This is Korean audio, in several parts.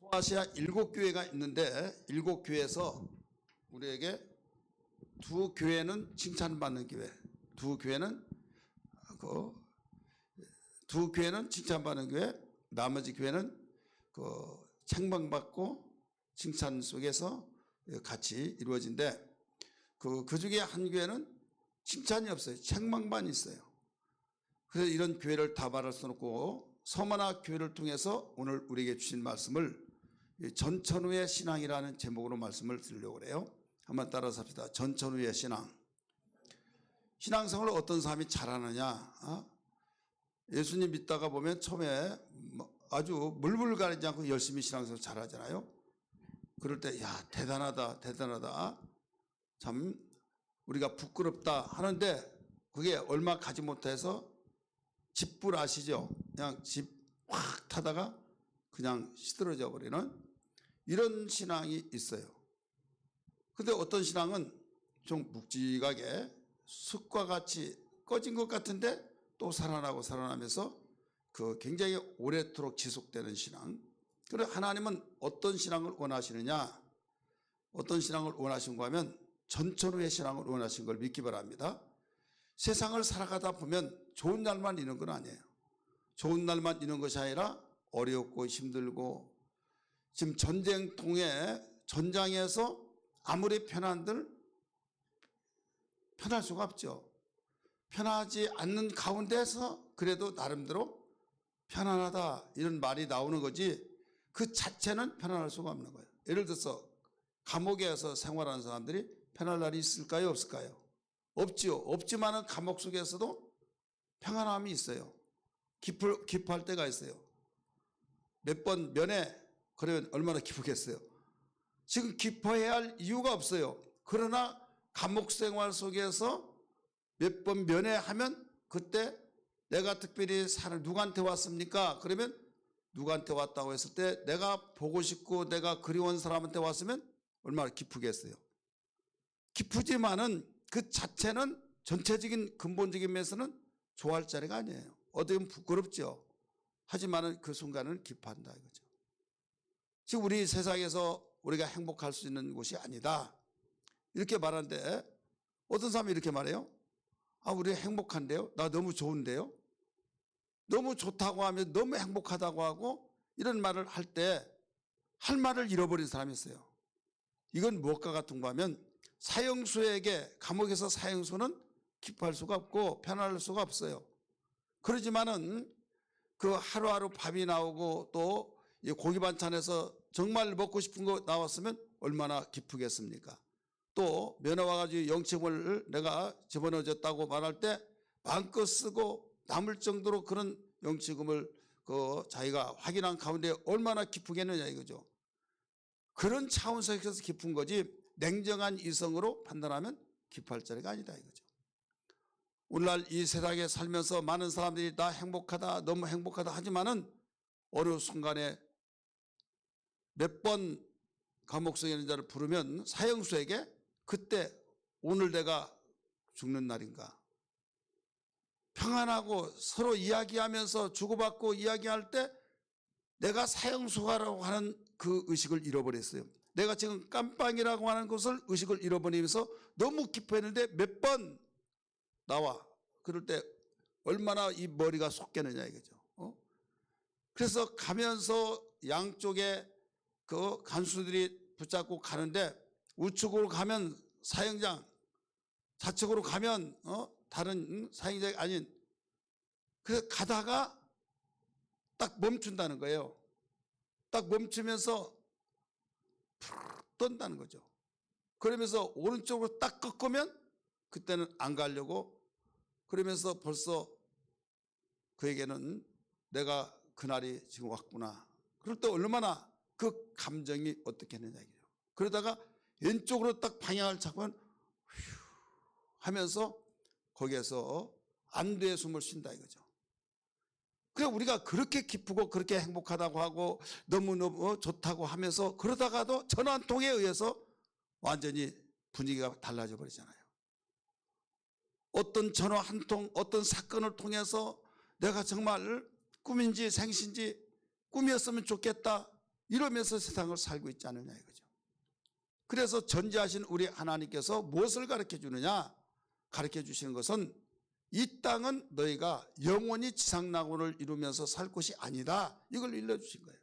소아시아 7교회가 있는데 7교회에서 우리에게 두 교회는 칭찬받는 교회, 두 교회는 칭찬받는 교회, 나머지 교회는 책망받고 칭찬 속에서 같이 이루어진데 그 중에 한 교회는 칭찬이 없어요. 책망만 있어요. 그래서 이런 교회를 다 말할 수는 없고 서머나 교회를 통해서 오늘 우리에게 주신 말씀을 전천후의 신앙이라는 제목으로 말씀을 드리려고 그래요. 한번 따라서 합시다. 전천후의 신앙. 신앙생활을 어떤 사람이 잘하느냐. 예수님 믿다가 보면 처음에 아주 물불 가리지 않고 열심히 신앙생활 잘하잖아요. 그럴 때 야 대단하다 대단하다 참 우리가 부끄럽다 하는데 그게 얼마 가지 못해서 집불 아시죠? 그냥 집 확 타다가 그냥 시들어져 버리는 이런 신앙이 있어요. 근데 어떤 신앙은 좀 묵직하게 숲과 같이 꺼진 것 같은데 또 살아나고 살아나면서 굉장히 오래도록 지속되는 신앙. 그래 하나님은 어떤 신앙을 원하시느냐? 어떤 신앙을 원하신가 하면 전천후의 신앙을 원하신 걸 믿기 바랍니다. 세상을 살아가다 보면 좋은 날만 있는 건 아니에요. 좋은 날만 있는 것이 아니라 어렵고 힘들고 지금 전쟁통에 전장에서 아무리 편한들 편할 수가 없죠. 편하지 않는 가운데서 그래도 나름대로 편안하다 이런 말이 나오는 거지 그 자체는 편안할 수가 없는 거예요. 예를 들어서 감옥에서 생활하는 사람들이 편할 날이 있을까요? 없을까요? 없지요. 없지만은 감옥 속에서도 평안함이 있어요. 기뻐할 때가 있어요. 몇 번 면회 그러면 얼마나 기쁘겠어요. 지금 기뻐해야 할 이유가 없어요. 그러나 감옥 생활 속에서 몇 번 면회하면 그때 내가 특별히 누구한테 왔습니까? 그러면 누구한테 왔다고 했을 때 내가 보고 싶고 내가 그리운 사람한테 왔으면 얼마나 기쁘겠어요. 기쁘지만은 그 자체는 전체적인 근본적인 면에서는 좋아할 자리가 아니에요. 어떻게 보면 부끄럽죠. 하지만은 그 순간은 기뻐한다 이거죠. 지금 우리 세상에서 우리가 행복할 수 있는 곳이 아니다. 이렇게 말하는데 어떤 사람이 이렇게 말해요. 우리 행복한데요? 나 너무 좋은데요? 너무 좋다고 하면 너무 행복하다고 하고 이런 말을 할 때 할 말을 잃어버린 사람이 있어요. 이건 무엇과 같은 거 하면 사형수에게 감옥에서 사형수는 기뻐할 수가 없고 편안할 수가 없어요. 그러지만은 그 하루하루 밥이 나오고 또 고기 반찬에서 정말 먹고 싶은 거 나왔으면 얼마나 기쁘겠습니까? 또 면회 와가지고 영치금을 내가 집어넣어줬다고 말할 때 마음껏 쓰고 남을 정도로 그런 영치금을 자기가 확인한 가운데 얼마나 기쁘겠느냐 이거죠. 그런 차원에서 기쁜 거지 냉정한 이성으로 판단하면 기뻐할 자리가 아니다 이거죠. 오늘날 이 세상에 살면서 많은 사람들이 다 행복하다 너무 행복하다 하지만은 어느 순간에 몇 번 감옥 속에 있는 자를 부르면 사형수에게 그때 오늘 내가 죽는 날인가 평안하고 서로 이야기하면서 주고받고 이야기할 때 내가 사형수라고 하는 그 의식을 잃어버렸어요. 내가 지금 깜빵이라고 하는 것을 의식을 잃어버리면서 너무 기뻐했는데 몇 번 나와 그럴 때 얼마나 이 머리가 솟겠느냐 이거죠. 그래서 가면서 양쪽에 그 간수들이 붙잡고 가는데 우측으로 가면 사형장, 좌측으로 가면 다른 사형장이 아닌 그래서 가다가 딱 멈춘다는 거예요. 딱 멈추면서 떤다는 거죠. 그러면서 오른쪽으로 딱 꺾으면 그때는 안 가려고 그러면서 벌써 그에게는 내가 그날이 지금 왔구나. 그럴 때 얼마나 그 감정이 어떻게 했느냐 이거죠. 그러다가 왼쪽으로 딱 방향을 잡으면 휴 하면서 거기에서 안도의 숨을 쉰다 이거죠. 그래 우리가 그렇게 기쁘고 그렇게 행복하다고 하고 너무너무 좋다고 하면서 그러다가도 전화 한 통에 의해서 완전히 분위기가 달라져 버리잖아요. 어떤 전화 한 통 어떤 사건을 통해서 내가 정말 꿈인지 생신지 꿈이었으면 좋겠다 이러면서 세상을 살고 있지 않느냐 이거죠. 그래서 전지하신 우리 하나님께서 무엇을 가르쳐 주느냐? 가르쳐 주시는 것은 이 땅은 너희가 영원히 지상낙원을 이루면서 살 곳이 아니다. 이걸 일러주신 거예요.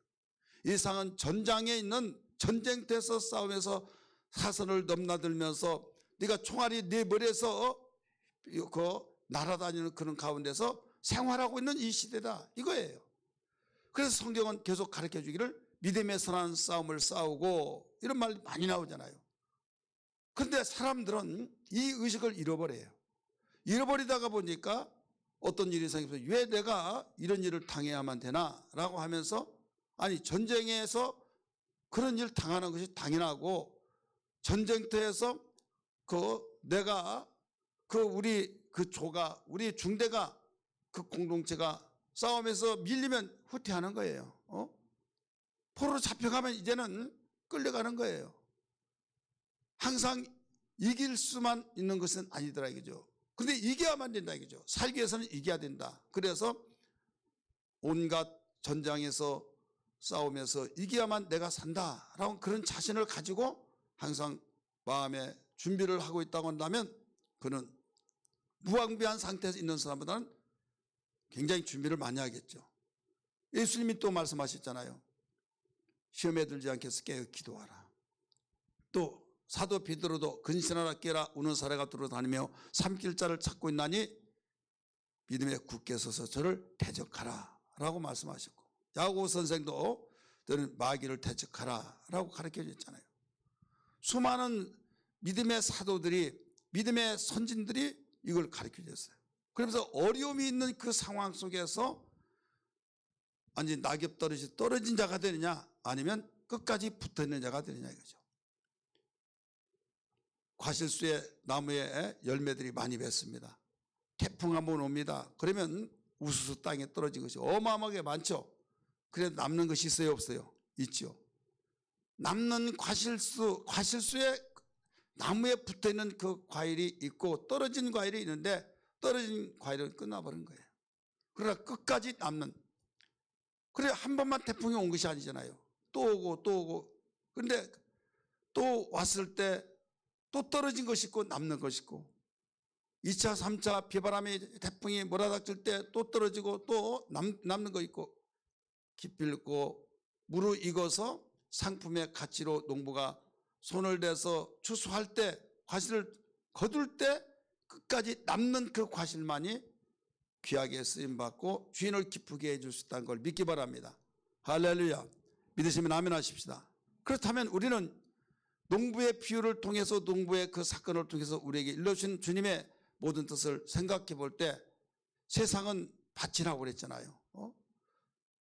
이 세상은 전장에 있는 전쟁터에서 싸우면서 사선을 넘나들면서 네가 총알이 네 머리에서 그 날아다니는 그런 가운데서 생활하고 있는 이 시대다 이거예요. 그래서 성경은 계속 가르쳐 주기를 믿음의 선한 싸움을 싸우고 이런 말 많이 나오잖아요. 그런데 사람들은 이 의식을 잃어버려요. 잃어버리다가 보니까 어떤 일이 생겨서 왜 내가 이런 일을 당해야만 되나 라고 하면서 아니 전쟁에서 그런 일 당하는 것이 당연하고 전쟁터에서 내가 우리 중대가 그 공동체가 싸움에서 밀리면 후퇴하는 거예요. 포로로 잡혀가면 이제는 끌려가는 거예요. 항상 이길 수만 있는 것은 아니더라 이거죠. 근데 이겨야만 된다 이거죠. 살기 위해서는 이겨야 된다. 그래서 온갖 전장에서 싸우면서 이겨야만 내가 산다라고 그런 자신을 가지고 항상 마음에 준비를 하고 있다고 한다면 그는 무방비한 상태에서 있는 사람보다는 굉장히 준비를 많이 하겠죠. 예수님이 또 말씀하셨잖아요. 시험에 들지 않게 해서 깨어 기도하라. 또 사도 베드로도 근신하라 깨라 우는 사례가 돌아다니며 삼킬자를 찾고 있나니 믿음에 굳게 서서 저를 대적하라 라고 말씀하셨고 야고보 선생도 너는 마귀를 대적하라 라고 가르쳐 줬잖아요. 수많은 믿음의 사도들이 믿음의 선진들이 이걸 가르쳐 줬어요. 그러면서 어려움이 있는 그 상황 속에서 아니 낙엽 떨어진 자가 되느냐 아니면 끝까지 붙어있는 자가 되느냐 이거죠. 과실수의 나무에 열매들이 많이 맺습니다. 태풍 한번 옵니다. 그러면 우수수 땅에 떨어진 것이 어마어마하게 많죠. 그래도 남는 것이 있어요 없어요? 있죠. 남는 과실수의 나무에 붙어있는 그 과일이 있고 떨어진 과일이 있는데 떨어진 과일은 끝나버린 거예요. 그러나 끝까지 남는. 그래 한 번만 태풍이 온 것이 아니잖아요. 또 오고 또 오고. 그런데 또 왔을 때 또 떨어진 것이 있고 남는 것이 있고 2차 3차 비바람이 태풍이 몰아닥칠 때 또 떨어지고 또 남는 거 있고 기필고 무르익어서 상품의 가치로 농부가 손을 대서 추수할 때 과실을 거둘 때 끝까지 남는 그 과실만이 귀하게 쓰임받고 주인을 기쁘게 해줄 수 있다는 걸 믿기 바랍니다. 할렐루야. 믿으시면 아멘 하십시다. 그렇다면 우리는 농부의 비유를 통해서 농부의 그 사건을 통해서 우리에게 일러주신 주님의 모든 뜻을 생각해 볼 때 세상은 밭이라고 그랬잖아요.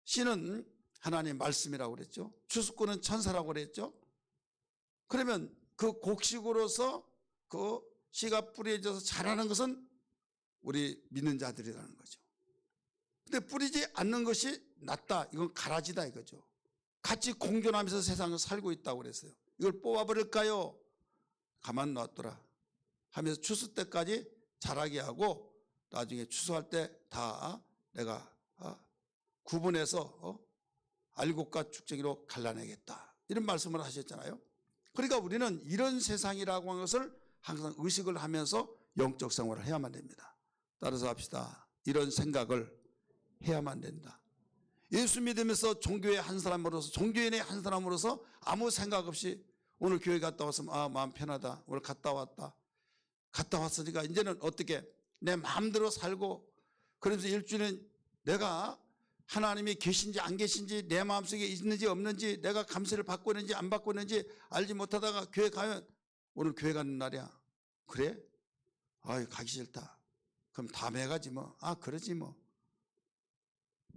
씨는 하나님의 말씀이라고 그랬죠. 추수꾼은 천사라고 그랬죠. 그러면 그 곡식으로서 그 씨가 뿌려져서 자라는 것은 우리 믿는 자들이라는 거죠. 근데 뿌리지 않는 것이 낫다. 이건 가라지다 이거죠. 같이 공존하면서 세상을 살고 있다고 그랬어요. 이걸 뽑아버릴까요? 가만 놔둬라 하면서 추수 때까지 자라게 하고 나중에 추수할 때 다 내가 구분해서 알곡과 축제기로 갈라내겠다. 이런 말씀을 하셨잖아요. 그러니까 우리는 이런 세상이라고 하는 것을 항상 의식을 하면서 영적 생활을 해야만 됩니다. 따라서 합시다. 이런 생각을 해야만 된다. 예수 믿으면서 종교의 한 사람으로서 종교인의 한 사람으로서 아무 생각 없이 오늘 교회 갔다 왔으면 마음 편하다. 오늘 갔다 왔다. 갔다 왔으니까 이제는 어떻게 내 마음대로 살고 그러면서 일주일은 내가 하나님이 계신지 안 계신지 내 마음속에 있는지 없는지 내가 감세를 받고 있는지 안 받고 있는지 알지 못하다가 교회 가면 오늘 교회 가는 날이야. 그래? 가기 싫다. 그럼 다음에 가지 뭐. 그러지 뭐.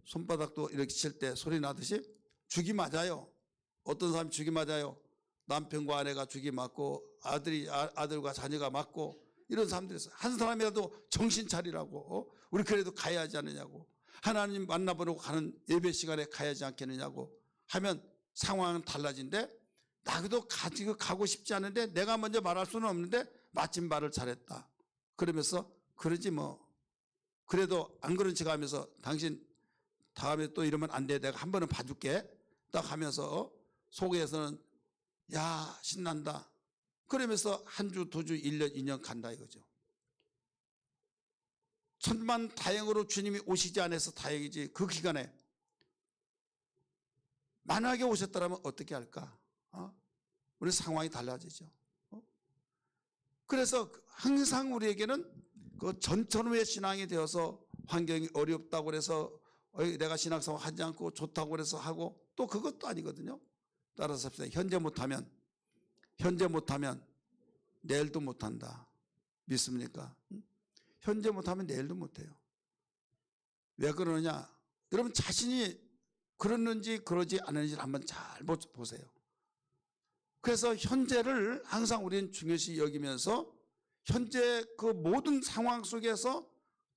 손바닥도 이렇게 칠 때 소리 나듯이 죽이 맞아요. 어떤 사람이 죽이 맞아요. 남편과 아내가 죽이 맞고 아들과 자녀가 맞고 이런 사람들이 있어요. 한 사람이라도 정신 차리라고 우리 그래도 가야 하지 않느냐고 하나님 만나보려고 가는 예배 시간에 가야지 않겠느냐고 하면 상황은 달라진데 나도 가고 싶지 않은데 내가 먼저 말할 수는 없는데 마침 말을 잘했다. 그러면서 그러지 뭐. 그래도 안 그런 척 하면서 당신 다음에 또 이러면 안 돼. 내가 한 번은 봐줄게. 딱 하면서 속에서는 야 신난다. 그러면서 한 주, 두 주, 1년, 2년 간다 이거죠. 천만 다행으로 주님이 오시지 않아서 다행이지 그 기간에 만약에 오셨더라면 어떻게 할까? 우리 상황이 달라지죠. 그래서 항상 우리에게는 그 전천후의 신앙이 되어서 환경이 어렵다고 해서 내가 신앙생활 하지 않고 좋다고 해서 하고 또 그것도 아니거든요. 따라서 현재 못하면 내일도 못한다. 믿습니까? 현재 못하면 내일도 못해요. 왜 그러느냐? 여러분 자신이 그러는지 그러지 않는지를 한번 잘 보세요. 그래서 현재를 항상 우리는 중요시 여기면서 현재 그 모든 상황 속에서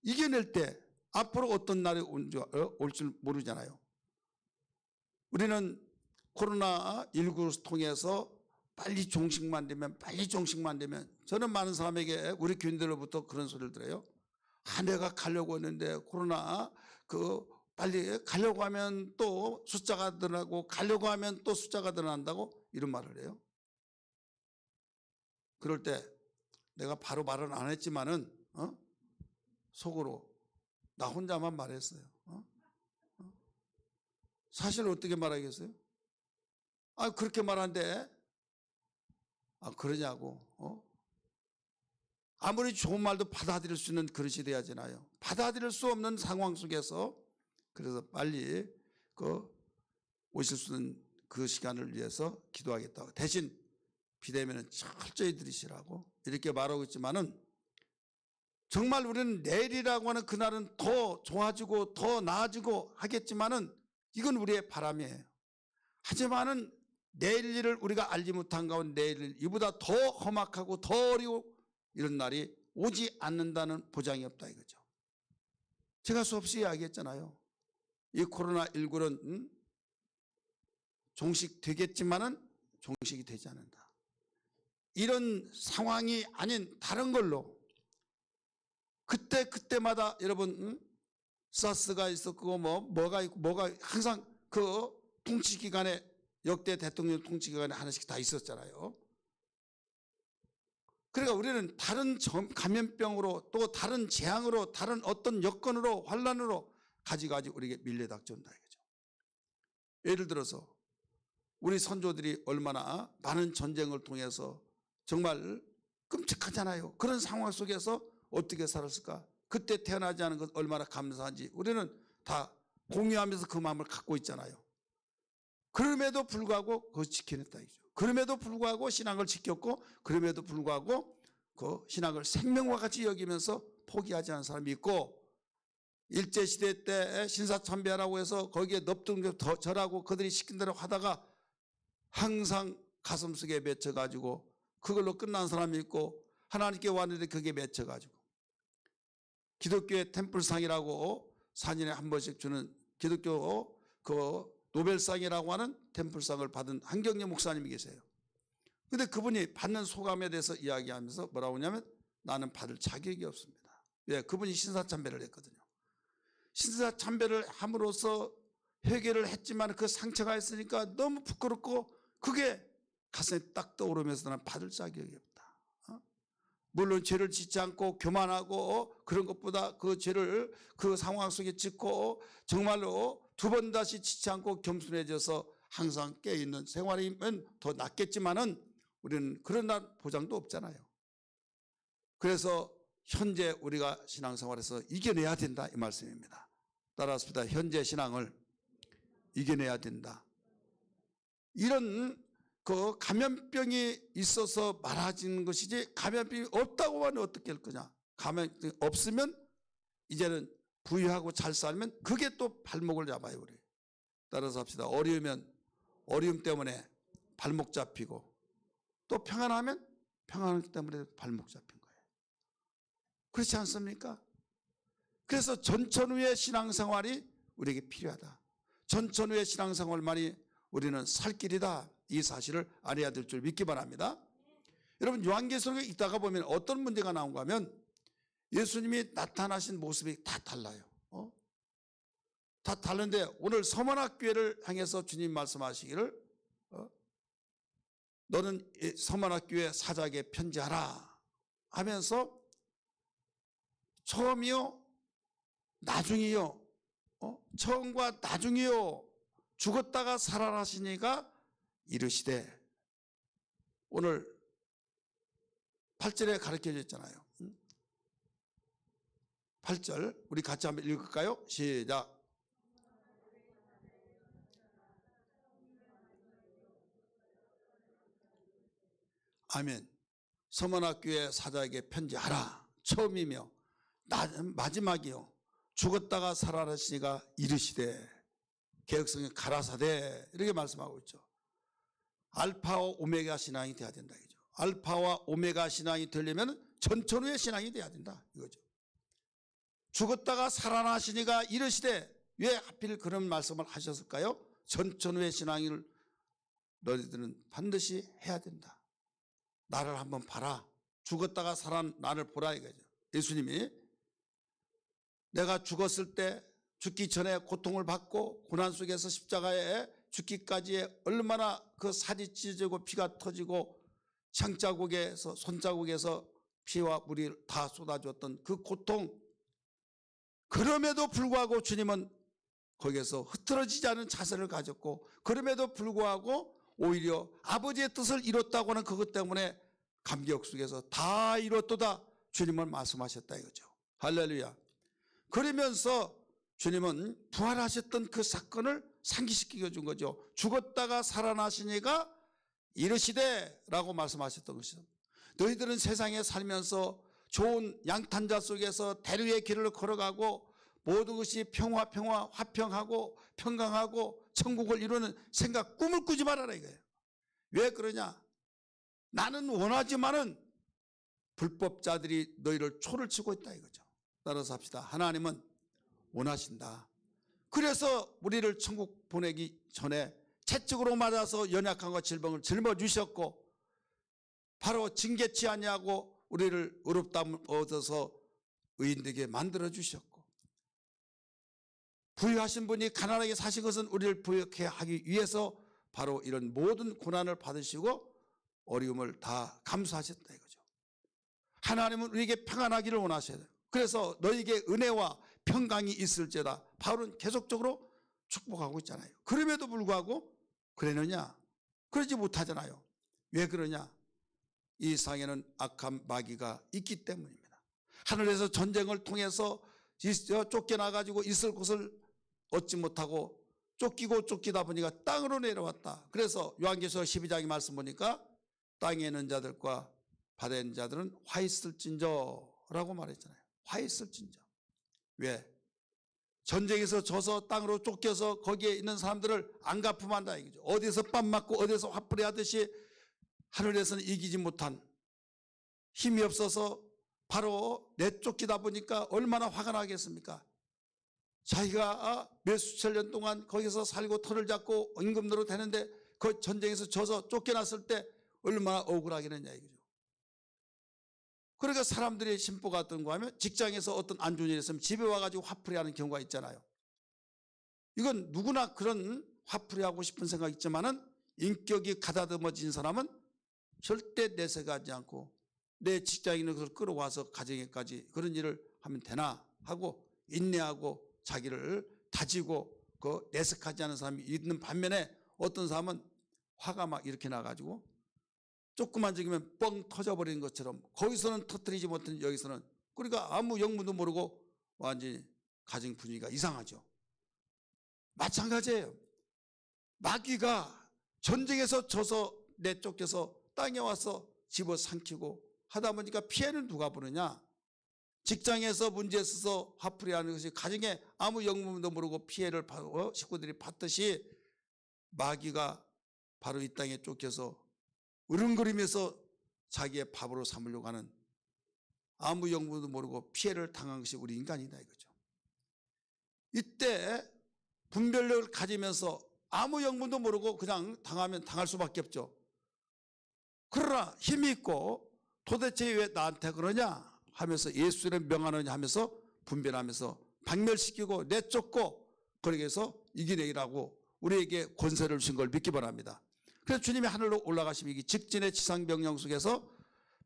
이겨낼 때 앞으로 어떤 날이 올 줄 모르잖아요. 우리는 코로나19를 통해서 빨리 종식만 되면 저는 많은 사람에게 우리 교인들로부터 그런 소리를 들어요. 내가 가려고 했는데 코로나 빨리 가려고 하면 또 숫자가 늘어나고 가려고 하면 또 숫자가 늘어난다고 이런 말을 해요. 그럴 때 내가 바로 말은 안 했지만은 속으로 나 혼자만 말했어요. 사실 어떻게 말하겠어요? 그렇게 말하는데 그러냐고. 아무리 좋은 말도 받아들일 수 있는 그릇이 돼야잖아요. 받아들일 수 없는 상황 속에서 그래서 빨리 오실 수 있는 그 시간을 위해서 기도하겠다고. 대신 비대면은 철저히 들으시라고 이렇게 말하고 있지만은 정말 우리는 내일이라고 하는 그날은 더 좋아지고 더 나아지고 하겠지만은 이건 우리의 바람이에요. 하지만은 내일 일을 우리가 알지 못한 가운데 내일 일 이보다 더 험악하고 더 어려워 이런 날이 오지 않는다는 보장이 없다 이거죠. 제가 수없이 이야기했잖아요. 이 코로나19는 종식되겠지만은 종식이 되지 않는다. 이런 상황이 아닌 다른 걸로 그때마다 여러분 사스가 있었고 뭐가 있고 뭐가 항상 그 통치기간에 역대 대통령 통치기간에 하나씩 다 있었잖아요. 그러니까 우리는 다른 감염병으로 또 다른 재앙으로 다른 어떤 여건으로 환란으로 가지가지 우리에게 밀려닥쳐온다 이거죠. 예를 들어서 우리 선조들이 얼마나 많은 전쟁을 통해서 정말 끔찍하잖아요. 그런 상황 속에서 어떻게 살았을까? 그때 태어나지 않은 것 얼마나 감사한지 우리는 다 공유하면서 그 마음을 갖고 있잖아요. 그럼에도 불구하고 그걸 지켜냈다 이죠. 그럼에도 불구하고 신앙을 지켰고 그럼에도 불구하고 그 신앙을 생명과 같이 여기면서 포기하지 않은 사람이 있고 일제시대 때 신사참배라고 해서 거기에 넙죽 절하고 그들이 시킨 대로 하다가 항상 가슴속에 맺혀가지고 그걸로 끝난 사람이 있고 하나님께 왔는데 그게 맺혀가지고 기독교의 템플상이라고 4년에 한 번씩 주는 기독교 그 노벨상이라고 하는 템플상을 받은 한경래 목사님이 계세요. 근데 그분이 받는 소감에 대해서 이야기하면서 뭐라고 하냐면 나는 받을 자격이 없습니다. 왜? 그분이 신사참배를 했거든요. 신사참배를 함으로써 회개를 했지만 그 상처가 있으니까 너무 부끄럽고 그게 가슴에 딱 떠오르면서 나는 받을 자격이 없다. 물론 죄를 짓지 않고 교만하고 그런 것보다 그 죄를 그 상황 속에 짓고 정말로 두 번 다시 짓지 않고 겸손해져서 항상 깨어있는 생활이면 더 낫겠지만은 우리는 그런 날 보장도 없잖아요. 그래서 현재 우리가 신앙생활에서 이겨내야 된다 이 말씀입니다. 따라서 현재 신앙을 이겨내야 된다. 이런 그 감염병이 있어서 많아지는 것이지 감염병이 없다고 하면 어떻게 할 거냐. 감염병이 없으면 이제는 부유하고 잘 살면 그게 또 발목을 잡아요. 우리 따라서 합시다. 어려우면 어려움 때문에 발목 잡히고 또 평안하면 평안 때문에 발목 잡힌 거예요. 그렇지 않습니까? 그래서 전천후의 신앙생활이 우리에게 필요하다. 전천후의 신앙생활만이 우리는 살 길이다. 이 사실을 알아야 될 줄 믿기 바랍니다. 여러분 요한계시록에 있다가 보면 어떤 문제가 나온가 하면 예수님이 나타나신 모습이 다 달라요. 다 다른데 오늘 서만학교회를 향해서 주님 말씀하시기를 너는 서만학교회 사자에게 편지하라 하면서 처음이요 나중이요 처음과 나중이요 죽었다가 살아나시니가 이르시되 오늘 8절에 가르쳐 줬잖아요. 8절 우리 같이 한번 읽을까요? 시작. 아멘. 서만학교회 사자에게 편지하라. 처음이며 마지막이요 죽었다가 살아나시니가 이르시되 개혁성에 가라사대 이렇게 말씀하고 있죠. 알파와 오메가 신앙이 돼야 된다 이거죠. 알파와 오메가 신앙이 되려면 전천후의 신앙이 돼야 된다 이거죠. 죽었다가 살아나시니가 이르시되 왜 하필 그런 말씀을 하셨을까요? 전천후의 신앙을 너희들은 반드시 해야 된다. 나를 한번 봐라. 죽었다가 살아난 나를 보라 이거죠. 예수님이 내가 죽었을 때 죽기 전에 고통을 받고 고난 속에서 십자가에 죽기까지의 얼마나 그 살이 찢어지고 피가 터지고 창자국에서 손자국에서 피와 물이 다 쏟아졌던 그 고통, 그럼에도 불구하고 주님은 거기에서 흐트러지지 않은 자세를 가졌고 그럼에도 불구하고 오히려 아버지의 뜻을 이뤘다고 하는 그것 때문에 감격 속에서 다 이뤘도다 주님은 말씀하셨다 이거죠. 할렐루야. 그러면서 주님은 부활하셨던 그 사건을 상기시켜 준 거죠. 죽었다가 살아나시니가 이르시되 라고 말씀하셨던 것이죠. 너희들은 세상에 살면서 좋은 양탄자 속에서 대류의 길을 걸어가고 모든 것이 평화 화평하고 평강하고 천국을 이루는 생각 꿈을 꾸지 말아라 이거예요. 왜 그러냐? 나는 원하지만은 불법자들이 너희를 초를 치고 있다 이거죠. 따라서 합시다. 하나님은 원하신다. 그래서 우리를 천국 보내기 전에 채찍으로 맞아서 연약함과 질병을 짊어주셨고 바로 징계치 아니하고 우리를 의롭다함을 얻어서 의인되게 만들어주셨고 부유하신 분이 가난하게 사신 것은 우리를 부유하게 하기 위해서 바로 이런 모든 고난을 받으시고 어려움을 다 감수하셨다 이거죠. 하나님은 우리에게 평안하기를 원하셔야 돼요. 그래서 너에게 은혜와 평강이 있을지어다 바울은 계속적으로 축복하고 있잖아요. 그럼에도 불구하고 그러느냐? 그러지 못하잖아요. 왜 그러냐? 이 세상에는 악한 마귀가 있기 때문입니다. 하늘에서 전쟁을 통해서 쫓겨나가지고 있을 곳을 얻지 못하고 쫓기다 보니까 땅으로 내려왔다. 그래서 요한계시록 12장의 말씀 보니까 땅에 있는 자들과 바다에 있는 자들은 화 있을진저라고 말했잖아요. 화 있을진저. 왜? 전쟁에서 져서 땅으로 쫓겨서 거기에 있는 사람들을 안 갚음한다 이거죠. 어디서 뺨 맞고 어디서 화풀이 하듯이 하늘에서는 이기지 못한 힘이 없어서 바로 내쫓기다 보니까 얼마나 화가 나겠습니까? 자기가 몇 수천 년 동안 거기서 살고 터를 잡고 임금으로 되는데 그 전쟁에서 져서 쫓겨났을 때 얼마나 억울하겠느냐 이거죠. 그러니까 사람들의 심보가 어떤가 하면 직장에서 어떤 안 좋은 일이 있으면 집에 와가지고 화풀이 하는 경우가 있잖아요. 이건 누구나 그런 화풀이 하고 싶은 생각이 있지만은 인격이 가다듬어진 사람은 절대 내색하지 않고 내 직장에 있는 것을 끌어와서 가정에까지 그런 일을 하면 되나 하고 인내하고 자기를 다지고 그 내색하지 않은 사람이 있는 반면에 어떤 사람은 화가 막 이렇게 나가지고 조금만 적으면 뻥 터져버리는 것처럼 거기서는 터뜨리지 못한 여기서는 그러니까 아무 영문도 모르고 완전히 가정 분위기가 이상하죠. 마찬가지예요. 마귀가 전쟁에서 져서 내쫓겨서 땅에 와서 집어삼키고 하다 보니까 피해는 누가 보느냐? 직장에서 문제 있어서 화풀이하는 것이 가정에 아무 영문도 모르고 피해를 받고 식구들이 받듯이 마귀가 바로 이 땅에 쫓겨서 으름거리면서 자기의 밥으로 삼으려고 하는 아무 영문도 모르고 피해를 당한 것이 우리 인간이다 이거죠. 이때 분별력을 가지면서 아무 영문도 모르고 그냥 당하면 당할 수밖에 없죠. 그러나 힘이 있고 도대체 왜 나한테 그러냐 하면서 예수를 명하느냐 하면서 분별하면서 박멸시키고 내쫓고 거기에서 이겨내라고 우리에게 권세를 주신 걸 믿기 바랍니다. 그래서 주님이 하늘로 올라가시기 직전의 지상명령 속에서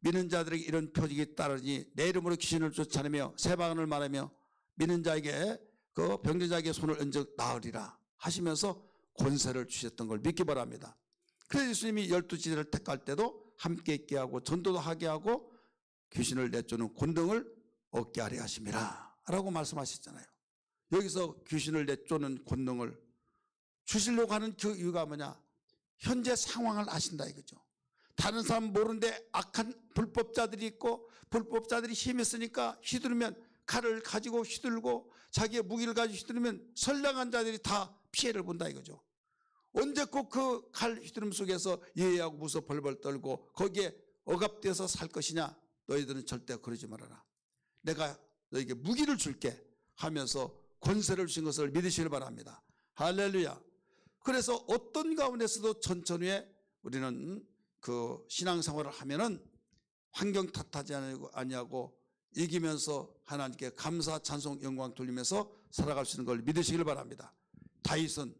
믿는 자들에게 이런 표징이 따르니 내 이름으로 귀신을 쫓아내며 새 방언을 말하며 믿는 자에게 그 병든 자에게 손을 얹어 나으리라 하시면서 권세를 주셨던 걸 믿기 바랍니다. 그래서 예수님이 12지대를 택할 때도 함께 있게 하고 전도도 하게 하고 귀신을 내쫓는 권능을 얻게 하려 하심이라 라고 말씀하셨잖아요. 여기서 귀신을 내쫓는 권능을 주시려고 하는 그 이유가 뭐냐? 현재 상황을 아신다 이거죠. 다른 사람 모르는데 악한 불법자들이 있고 불법자들이 힘이 있으니까 휘두르면 칼을 가지고 휘둘고 자기의 무기를 가지고 휘두르면 선량한 자들이 다 피해를 본다 이거죠. 언제 꼭 그 칼 휘두름 속에서 예의하고 무서 벌벌 떨고 거기에 억압돼서 살 것이냐? 너희들은 절대 그러지 말아라. 내가 너에게 무기를 줄게 하면서 권세를 주신 것을 믿으시길 바랍니다. 할렐루야. 그래서 어떤 가운데서도 천천히 우리는 그 신앙생활을 하면은 환경 탓하지 아니하고 이기면서 하나님께 감사 찬송 영광 돌리면서 살아갈 수 있는 걸 믿으시길 바랍니다. 다윗은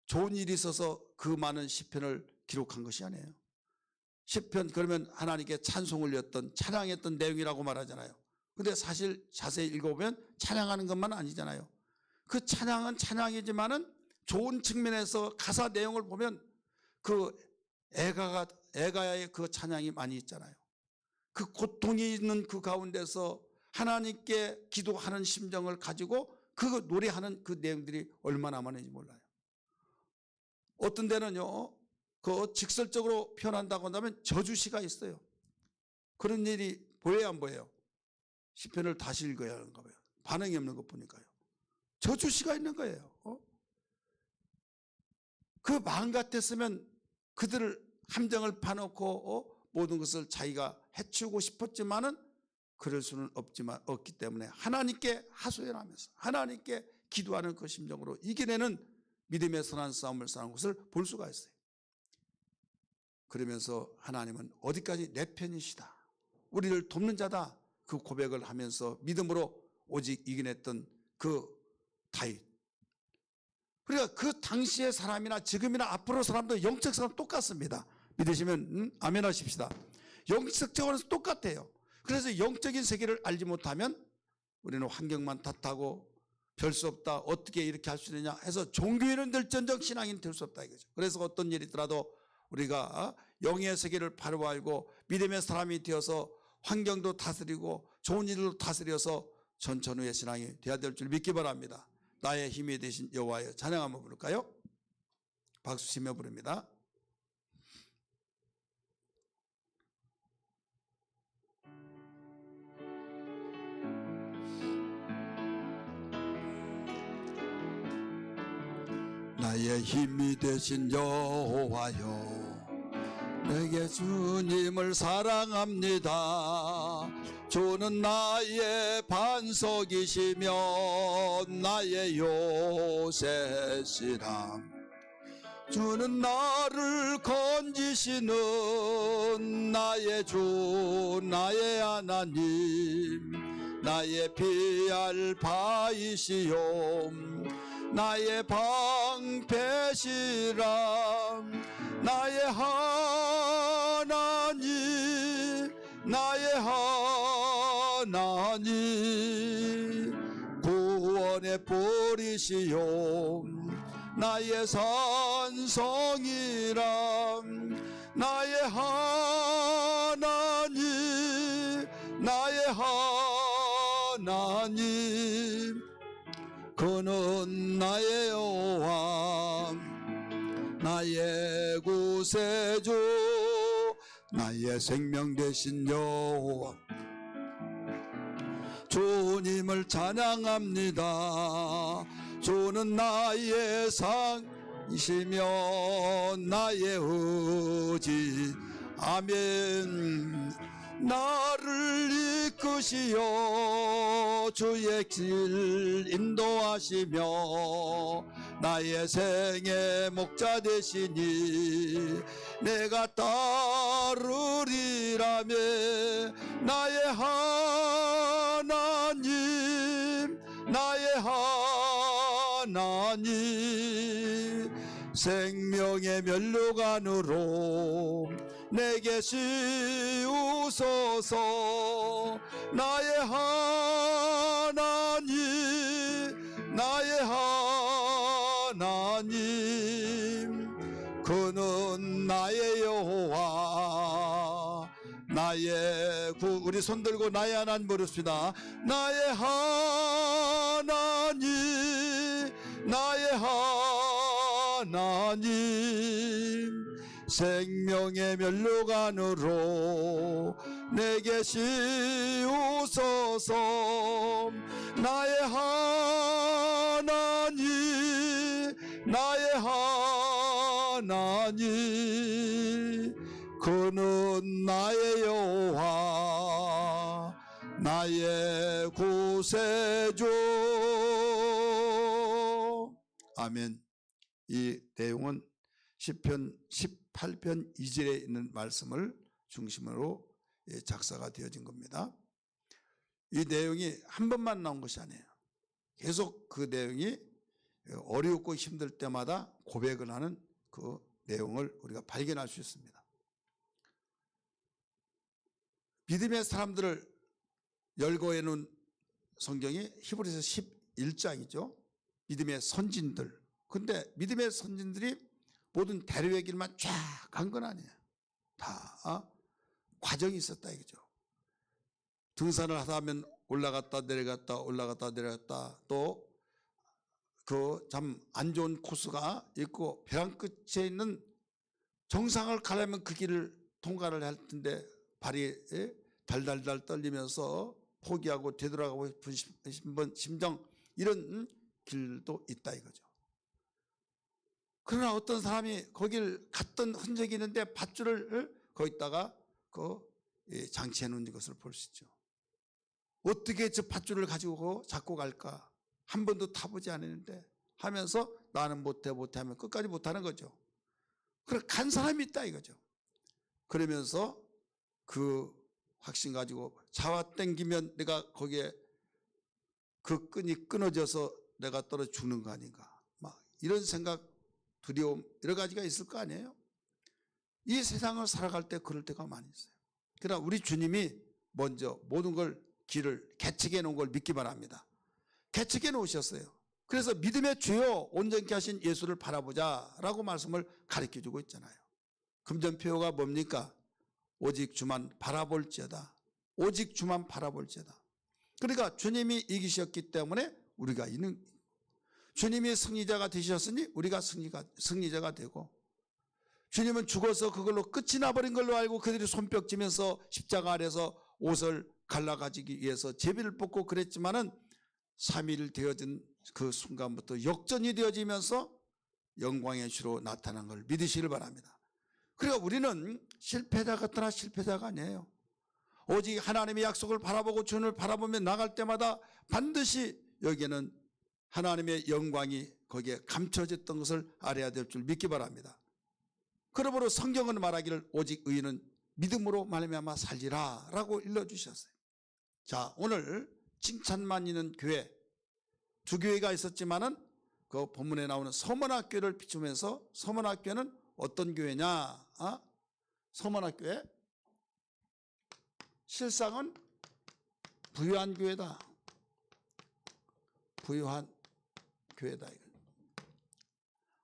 좋은 일이 있어서 그 많은 시편을 기록한 것이 아니에요. 시편 그러면 하나님께 찬송을 올렸던 찬양했던 내용이라고 말하잖아요. 근데 사실 자세히 읽어보면 찬양하는 것만 아니잖아요. 그 찬양은 찬양이지만은 좋은 측면에서 가사 내용을 보면 그 애가의 그 찬양이 많이 있잖아요. 그 고통이 있는 그 가운데서 하나님께 기도하는 심정을 가지고 그 노래하는 그 내용들이 얼마나 많은지 몰라요. 어떤 데는요, 그 직설적으로 표현한다고 한다면 저주시가 있어요. 그런 일이 보여요, 안 보여요? 시편을 다시 읽어야 하는가 봐요. 반응이 없는 것 보니까요. 저주시가 있는 거예요. 그 마음 같았으면 그들을 함정을 파놓고 모든 것을 자기가 해치우고 싶었지만은 그럴 수는 없기 때문에 하나님께 하소연하면서 하나님께 기도하는 그 심정으로 이겨내는 믿음의 선한 싸움을 싸는 것을 볼 수가 있어요. 그러면서 하나님은 어디까지 내 편이시다, 우리를 돕는 자다, 그 고백을 하면서 믿음으로 오직 이겨냈던 그 다윗. 그러니까 그 당시의 사람이나 지금이나 앞으로 사람도 영적 사람 똑같습니다. 믿으시면 아멘 하십시다. 영적으로 똑같아요. 그래서 영적인 세계를 알지 못하면 우리는 환경만 탓하고 별 수 없다, 어떻게 이렇게 할 수 있느냐 해서 종교인은 될전적 신앙인은 될 수 없다 이거죠. 그래서 어떤 일이 있더라도 우리가 영의 세계를 바로 알고 믿음의 사람이 되어서 환경도 다스리고 좋은 일도 다스려서 전천후의 신앙이 되어야 될 줄 믿기 바랍니다. 나의 힘이 되신 여호와여 찬양 한번 부를까요? 박수 치며 부릅니다. 나의 힘이 되신 여호와여 내게 주님을 사랑합니다. 주는 나의 반석이시며 나의 요새시라. 주는 나를 건지시는 나의 주 나의 하나님, 나의 피할 바이시요 나의 방패시라. 나의 하나님, 나의 하나님, 구원의 뿌리시요 나의 산성이라. 나의 하나님, 나의 하나님, 그는 나의 여호와 나의 구세주 나의 생명 되신 여호와. 주님을 찬양합니다. 주는 나의 상이시며 나의 의지. 아멘. 나를 이끄시어 주의 길 인도하시며 나의 생의 목자 되시니 내가 따르리라며. 나의 하나님, 나의 하나님, 생명의 면류관으로 내게 씌우소서. 나의 하나님, 나의 하나님, 그는 나의 여호와, 나의 구. 우리 손 들고 나의 하나님 부릅시다. 나의 하나님, 나의 하나님, 생명의 면류관으로 내게 씌우소서. 나의 하나님, 나의 하나님, 그는 나의 여호와, 나의 구세주. 아멘. 이 내용은 시편 18편 2절에 있는 말씀을 중심으로 작사가 되어진 겁니다. 이 내용이 한 번만 나온 것이 아니에요. 계속 그 내용이 어렵고 힘들 때마다 고백을 하는 그 내용을 우리가 발견할 수 있습니다. 믿음의 사람들을 열거해 놓은 성경이 히브리서 11장이죠. 믿음의 선진들. 근데 믿음의 선진들이 모든 대로의 길만 쫙 간 건 아니에요. 다 과정이 있었다 이거죠. 등산을 하다 하면 올라갔다 내려갔다 올라갔다 내려갔다, 또 그 참 안 좋은 코스가 있고 벼랑 끝에 있는 정상을 가려면 그 길을 통과를 할 텐데 발이 달달달 떨리면서 포기하고 되돌아가고 싶은 심정, 이런 길도 있다 이거죠. 그러나 어떤 사람이 거길 갔던 흔적이 있는데 밧줄을 거기다가 장치해 놓은 것을 볼 수 있죠. 어떻게 저 밧줄을 가지고 잡고 갈까? 한 번도 타보지 않았는데 하면서 나는 못해 하면 끝까지 못하는 거죠. 그래 간 사람이 있다 이거죠. 그러면서 그 확신 가지고 자와 땡기면 내가 거기에 그 끈이 끊어져서 내가 떨어져 죽는 거 아닌가, 막 이런 생각, 두려움, 여러 가지가 있을 거 아니에요. 이 세상을 살아갈 때 그럴 때가 많이 있어요. 그러나 우리 주님이 먼저 모든 걸 길을 개척해 놓은 걸 믿기 바랍니다. 개척해 놓으셨어요. 그래서 믿음의 주요 온전케 하신 예수를 바라보자 라고 말씀을 가르쳐 주고 있잖아요. 금전표가 뭡니까? 오직 주만 바라볼지어다. 오직 주만 바라볼지어다. 그러니까 주님이 이기셨기 때문에 우리가 있는, 주님이 승리자가 되셨으니 우리가 승리자가 되고, 주님은 죽어서 그걸로 끝이 나버린 걸로 알고 그들이 손뼉치면서 십자가 아래서 옷을 갈라가지기 위해서 제비를 뽑고 그랬지만은 3일 되어진 그 순간부터 역전이 되어지면서 영광의 주로 나타난 걸 믿으시길 바랍니다. 그러니까 우리는 실패자 같으나 실패자가 아니에요. 오직 하나님의 약속을 바라보고 주님을 바라보며 나갈 때마다 반드시 여기에는 하나님의 영광이 거기에 감춰졌던 것을 알아야 될 줄 믿기 바랍니다. 그러므로 성경은 말하기를 오직 의인은 믿음으로 말미암아 살리라 라고 일러주셨어요. 자, 오늘 칭찬만 있는 교회, 두 교회가 있었지만은 그 본문에 나오는 서문학교를 비추면서, 서문학교는 어떤 교회냐? 서문학교에 실상은 부유한 교회다. 부유한 교회다.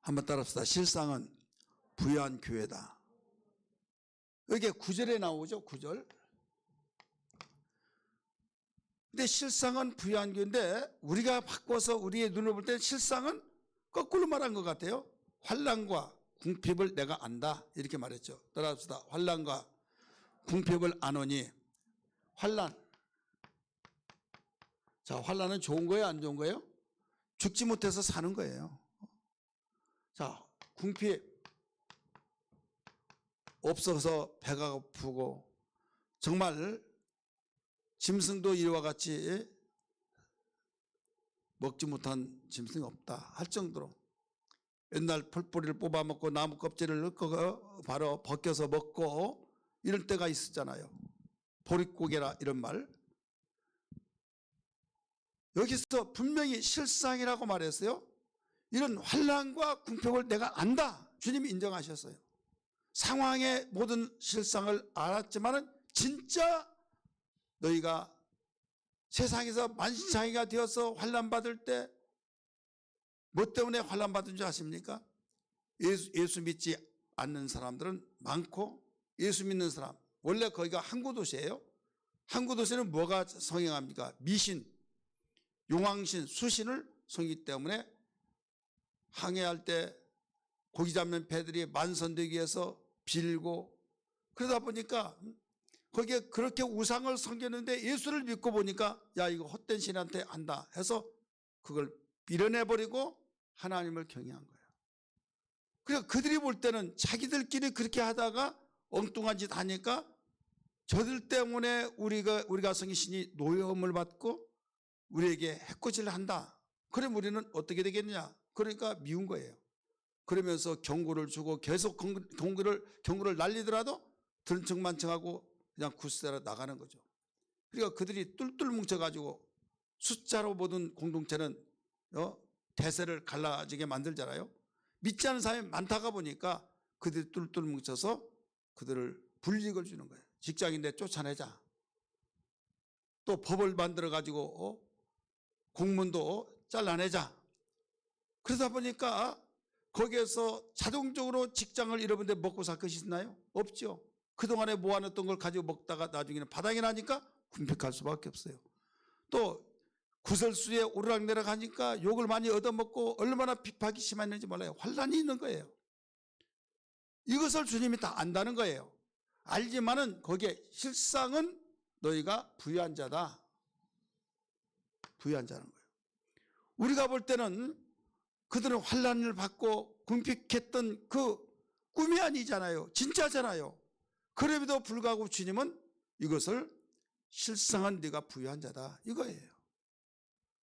한번 따라합시다. 실상은 부유한 교회다. 이게 9절에 나오죠. 9절. 근데 실상은 부유한 교회인데 우리가 바꿔서 우리의 눈을 볼 때 실상은 거꾸로 말한 것 같아요. 환난과 궁핍을 내가 안다 이렇게 말했죠. 따라합시다. 환난과 궁핍을 아노니. 환난. 자, 환난은 좋은 거예요, 안 좋은 거예요? 죽지 못해서 사는 거예요. 자, 궁핍. 없어서 배가 고프고 정말 짐승도 이와 같이 먹지 못한 짐승이 없다 할 정도로, 옛날 풀뿌리를 뽑아 먹고 나무 껍질을 넣고 바로 벗겨서 먹고 이럴 때가 있었잖아요. 보릿고개라 이런 말. 여기서 분명히 실상이라고 말했어요. 이런 환난과 궁핍을 내가 안다. 주님이 인정하셨어요. 상황의 모든 실상을 알았지만은 진짜 너희가 세상에서 만신창이가 되어서 환난 받을 때 뭐 때문에 환난 받은 줄 아십니까? 예수 믿지 않는 사람들은 많고 예수 믿는 사람, 원래 거기가 항구 도시예요. 항구 도시는 뭐가 성행합니까? 미신, 용왕신, 수신을 섬기기 때문에 항해할 때 고기 잡는 배들이 만선되기 위해서 빌고, 그러다 보니까 거기에 그렇게 우상을 섬겼는데 예수를 믿고 보니까 야, 이거 헛된 신한테 한다 해서 그걸 밀어내버리고 하나님을 경외한 거예요. 그러니까 그들이 볼 때는 자기들끼리 그렇게 하다가 엉뚱한 짓 하니까 저들 때문에 우리가 성긴 신이 노여움을 받고 우리에게 해코지를 한다. 그럼 우리는 어떻게 되겠냐? 그러니까 미운 거예요. 그러면서 경고를 주고 계속 경고를 날리더라도 들은 척만 척하고 그냥 구스대로 나가는 거죠. 그러니까 그들이 뚫뚫 뭉쳐가지고 숫자로 모든 공동체는 대세를 갈라지게 만들잖아요. 믿지 않는 사람이 많다가 보니까 그들이 뚫뚫 뭉쳐서 그들을 불이익을 주는 거예요. 직장인데 쫓아내자. 또 법을 만들어가지고 공문도 잘라내자. 그러다 보니까 거기에서 자동적으로 직장을 잃어버린데 먹고 살 것이 있나요? 없죠. 그동안에 모아놨던 걸 가지고 먹다가 나중에는 바닥이 나니까 궁핍할 수밖에 없어요. 또 구설수에 오르락내락 하니까 욕을 많이 얻어먹고 얼마나 핍박이 심했는지 몰라요. 환난이 있는 거예요. 이것을 주님이 다 안다는 거예요. 알지만은 거기에 실상은 너희가 부유한 자다. 부유한 자는 거예요. 우리가 볼 때는 그들은 환난을 받고 궁핍했던 그 꿈이 아니잖아요. 진짜잖아요. 그럼에도 불구하고 주님은 이것을 실상은 네가 부유한 자다 이거예요.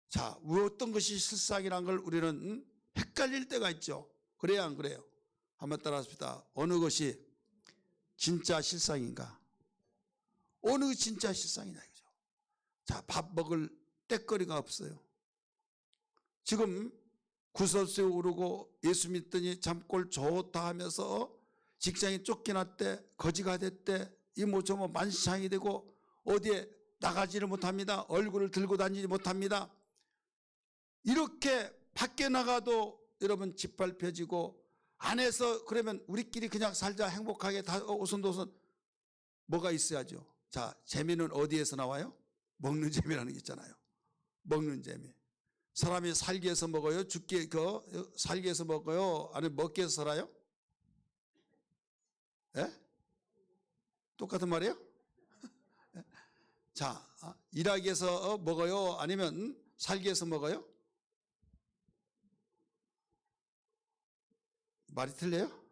자, 어떤 것이 실상이란 걸 우리는 헷갈릴 때가 있죠. 그래야 안 그래요? 한번 따라합시다. 어느 것이 진짜 실상인가? 어느 진짜 실상이냐 이거죠. 자, 밥 먹을 때거리가 없어요. 지금 구설수에 오르고 예수 믿더니 잠꼴 좋다 하면서 직장이 쫓겨났대, 거지가 됐대, 이모저모 만시창이 되고 어디에 나가지를 못합니다. 얼굴을 들고 다니지 못합니다. 이렇게 밖에 나가도 여러분 짓밟혀지고 안에서 그러면 우리끼리 그냥 살자 행복하게 다 오손도손 뭐가 있어야죠. 자, 재미는 어디에서 나와요? 먹는 재미라는 게 있잖아요. 먹는 재미. 사람이 살기 위해서 먹어요? 죽기 살기 위해서 먹어요? 아니면 먹기 위해서 살아요? 예? 똑같은 말이에요? 자, 일하기 위해서 먹어요? 아니면 살기 위해서 먹어요? 말이 틀려요?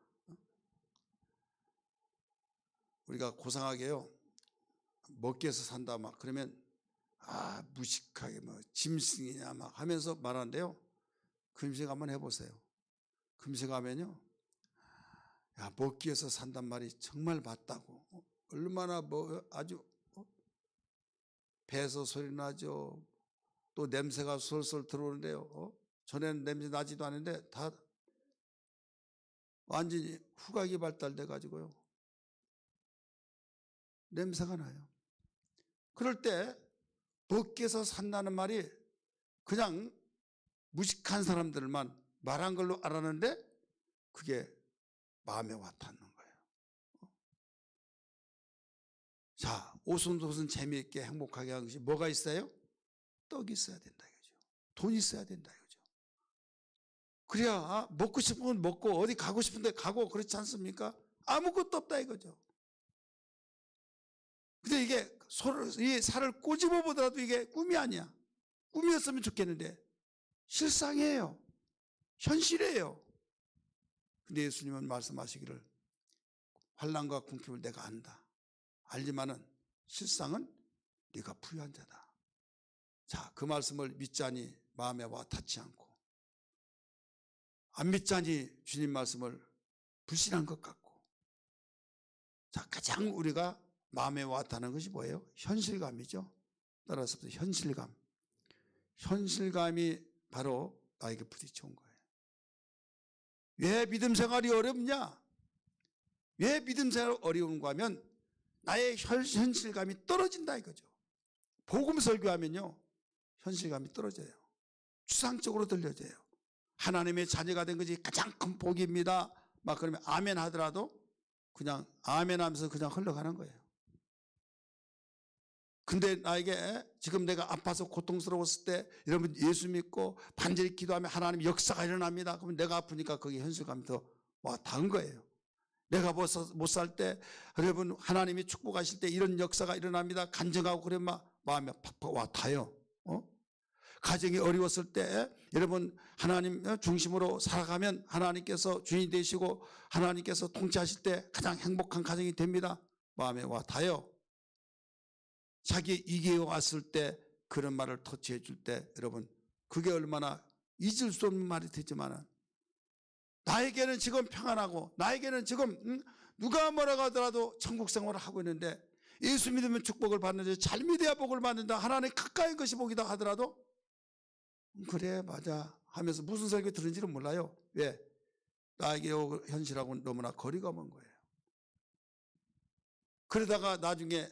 우리가 고상하게요, 먹기 위해서 산다 막 그러면 무식하게 뭐 짐승이냐 막 하면서 말하는데요. 금식 한번 해보세요. 금식하면요, 야, 먹기 위해서 산단 말이 정말 맞다고. 얼마나 뭐 아주 배에서 소리 나죠. 또 냄새가 솔솔 들어오는데요. 전에는 냄새 나지도 않은데 다 완전히 후각이 발달돼 가지고요, 냄새가 나요. 그럴 때 먹기 위해서 산다는 말이 그냥 무식한 사람들만 말한 걸로 알았는데 그게 마음에 와닿는 거예요. 자, 오순도순 재미있게 행복하게 하는 것이 뭐가 있어요? 떡이 있어야 된다 이거죠. 돈이 있어야 된다 이거죠. 그래야 먹고 싶으면 먹고 어디 가고 싶은데 가고 그렇지 않습니까? 아무것도 없다 이거죠. 근데 이게 이 살을 꼬집어 보더라도 이게 꿈이 아니야. 꿈이었으면 좋겠는데 실상이에요. 현실이에요. 근데 예수님은 말씀하시기를 환난과 궁핍을 내가 안다. 알지만은 실상은 네가 부유한 자다. 자, 그 말씀을 믿자니 마음에 와 닿지 않고 안 믿자니 주님 말씀을 불신한 것 같고. 자, 가장 우리가 마음에 와 닿는 것이 뭐예요? 현실감이죠. 따라서 현실감. 현실감이 바로 나에게 부딪혀온 거예요. 왜 믿음 생활이 어렵냐? 왜 믿음 생활이 어려운가 하면 나의 현실감이 떨어진다 이거죠. 복음 설교하면요, 현실감이 떨어져요. 추상적으로 들려져요. 하나님의 자녀가 된 것이 가장 큰 복입니다. 막 그러면 아멘 하더라도 그냥 아멘 하면서 그냥 흘러가는 거예요. 근데 나에게 지금 내가 아파서 고통스러웠을 때 여러분 예수 믿고 반절히 기도하면 하나님 역사가 일어납니다. 그러면 내가 아프니까 거기 현실감이 더 와 닿은 거예요. 내가 못 살 때 여러분 하나님이 축복하실 때 이런 역사가 일어납니다. 간증하고 그러면 마음이 팍팍 와 닿아요. 가정이 어려웠을 때 여러분 하나님 중심으로 살아가면 하나님께서 주인이 되시고 하나님께서 통치하실 때 가장 행복한 가정이 됩니다. 마음에 와 닿아요. 자기 이기에 왔을 때 그런 말을 터치해 줄 때 여러분 그게 얼마나 잊을 수 없는 말이 되지만 나에게는 지금 평안하고 나에게는 지금 누가 뭐라고 하더라도 천국 생활을 하고 있는데 예수 믿으면 축복을 받는지 잘 믿어야 복을 받는다. 하나님 가까이 것이 복이다 하더라도 그래 맞아 하면서 무슨 설교 들은지는 몰라요. 왜? 나에게 현실하고는 너무나 거리가 먼 거예요. 그러다가 나중에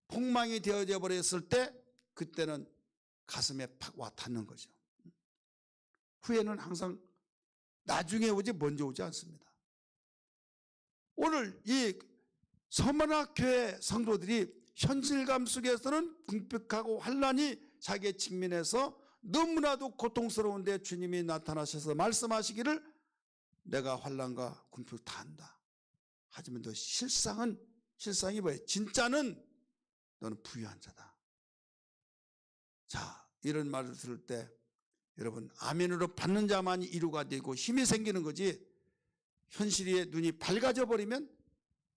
폭망이 되어져 버렸을 때 그때는 가슴에 팍 와 닿는 거죠. 후회는 항상 나중에 오지 먼저 오지 않습니다. 오늘 이 서문학교회 성도들이 현실감 속에서는 궁핍하고 환난이 자기의 직면에서 너무나도 고통스러운데 주님이 나타나셔서 말씀하시기를 내가 환난과 궁핍을 다 한다. 하지만 너 실상이 뭐예요? 진짜는 너는 부유한 자다. 자, 이런 말을 들을 때 여러분 아멘으로 받는 자만이 이루가 되고 힘이 생기는 거지 현실의 눈이 밝아져 버리면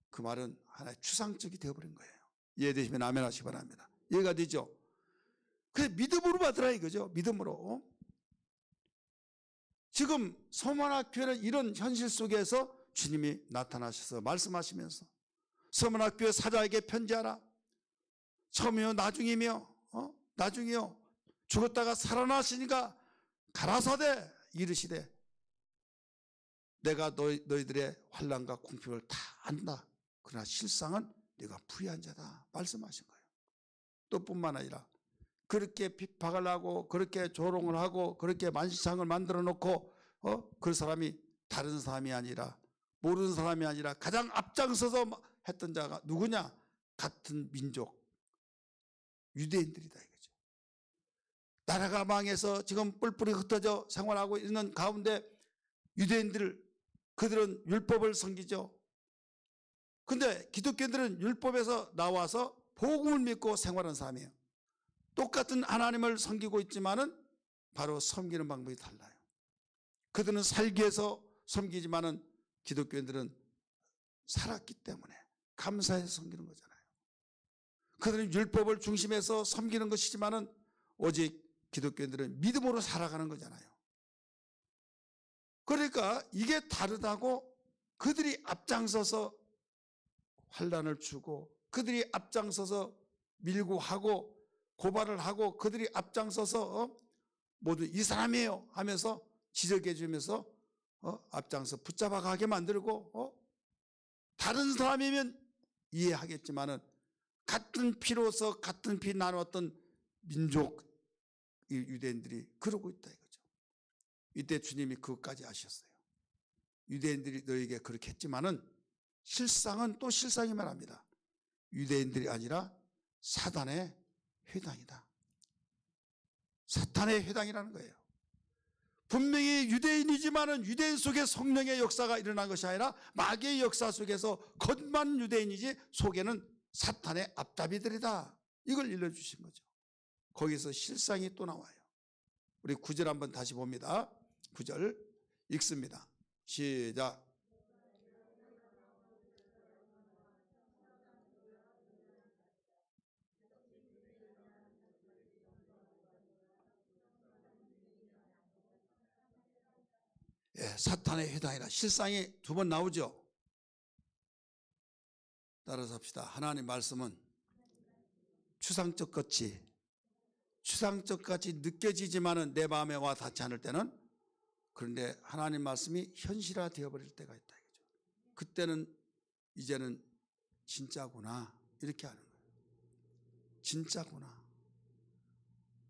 그 말은 하나의 추상적이 되어버린 거예요. 이해되시면 아멘 하시기 바랍니다. 이해가 되죠? 그래서 믿음으로 받으라 이거죠. 믿음으로. 지금 서문학교회는 이런 현실 속에서 주님이 나타나셔서 말씀하시면서 서문학교회 사자에게 편지하라. 처음이요 나중이며 나중이요 죽었다가 살아나시니까 가라사대 이르시되 내가 너희들의 환난과 궁핍을 다 안다. 그러나 실상은 네가 부유한 자다 말씀하신 거예요. 또 뿐만 아니라 그렇게 핍박을 하고 그렇게 조롱을 하고 그렇게 만시창을 만들어 놓고 그 사람이 다른 사람이 아니라 모르는 사람이 아니라 가장 앞장서서 했던 자가 누구냐? 같은 민족 유대인들이다 이거죠. 나라가 망해서 지금 뿔뿔이 흩어져 생활하고 있는 가운데 그들은 율법을 섬기죠. 근데 기독교인들은 율법에서 나와서 복음을 믿고 생활하는 사람이에요. 똑같은 하나님을 섬기고 있지만은 바로 섬기는 방법이 달라요. 그들은 살기 위해서 섬기지만은 기독교인들은 살았기 때문에 감사해서 섬기는 거잖아요. 그들은 율법을 중심해서 섬기는 것이지만은 오직 기독교인들은 믿음으로 살아가는 거잖아요. 그러니까 이게 다르다고 그들이 앞장서서 환난을 주고 그들이 앞장서서 밀고 하고 고발을 하고 그들이 앞장서서 모두 이 사람이에요 하면서 지적해 주면서 앞장서 붙잡아 가게 만들고 다른 사람이면 이해하겠지만은 같은 피로서 같은 피 나눴던 민족 유대인들이 그러고 있다 이거죠. 이때 주님이 그것까지 하셨어요. 유대인들이 너에게 그렇게 했지만은 실상은 또 실상이 말합니다. 유대인들이 아니라 사단의 회당이다. 사탄의 회당이라는 거예요. 분명히 유대인이지만은 유대인 속에 성령의 역사가 일어난 것이 아니라 마귀의 역사 속에서 겉만 유대인이지 속에는 사탄의 앞잡이들이다. 이걸 일러주신 거죠. 거기서 실상이 또 나와요. 우리 9절 한번 다시 봅니다. 9절 읽습니다. 시작. 예, 사탄의 회당이라 실상이 두 번 나오죠. 따라서 합시다. 하나님 말씀은 추상적 같이 느껴지지만은 내 마음에 와 닿지 않을 때는 그런데 하나님 말씀이 현실화 되어버릴 때가 있다 이거죠. 그때는 이제는 진짜구나 이렇게 하는 거예요. 진짜구나.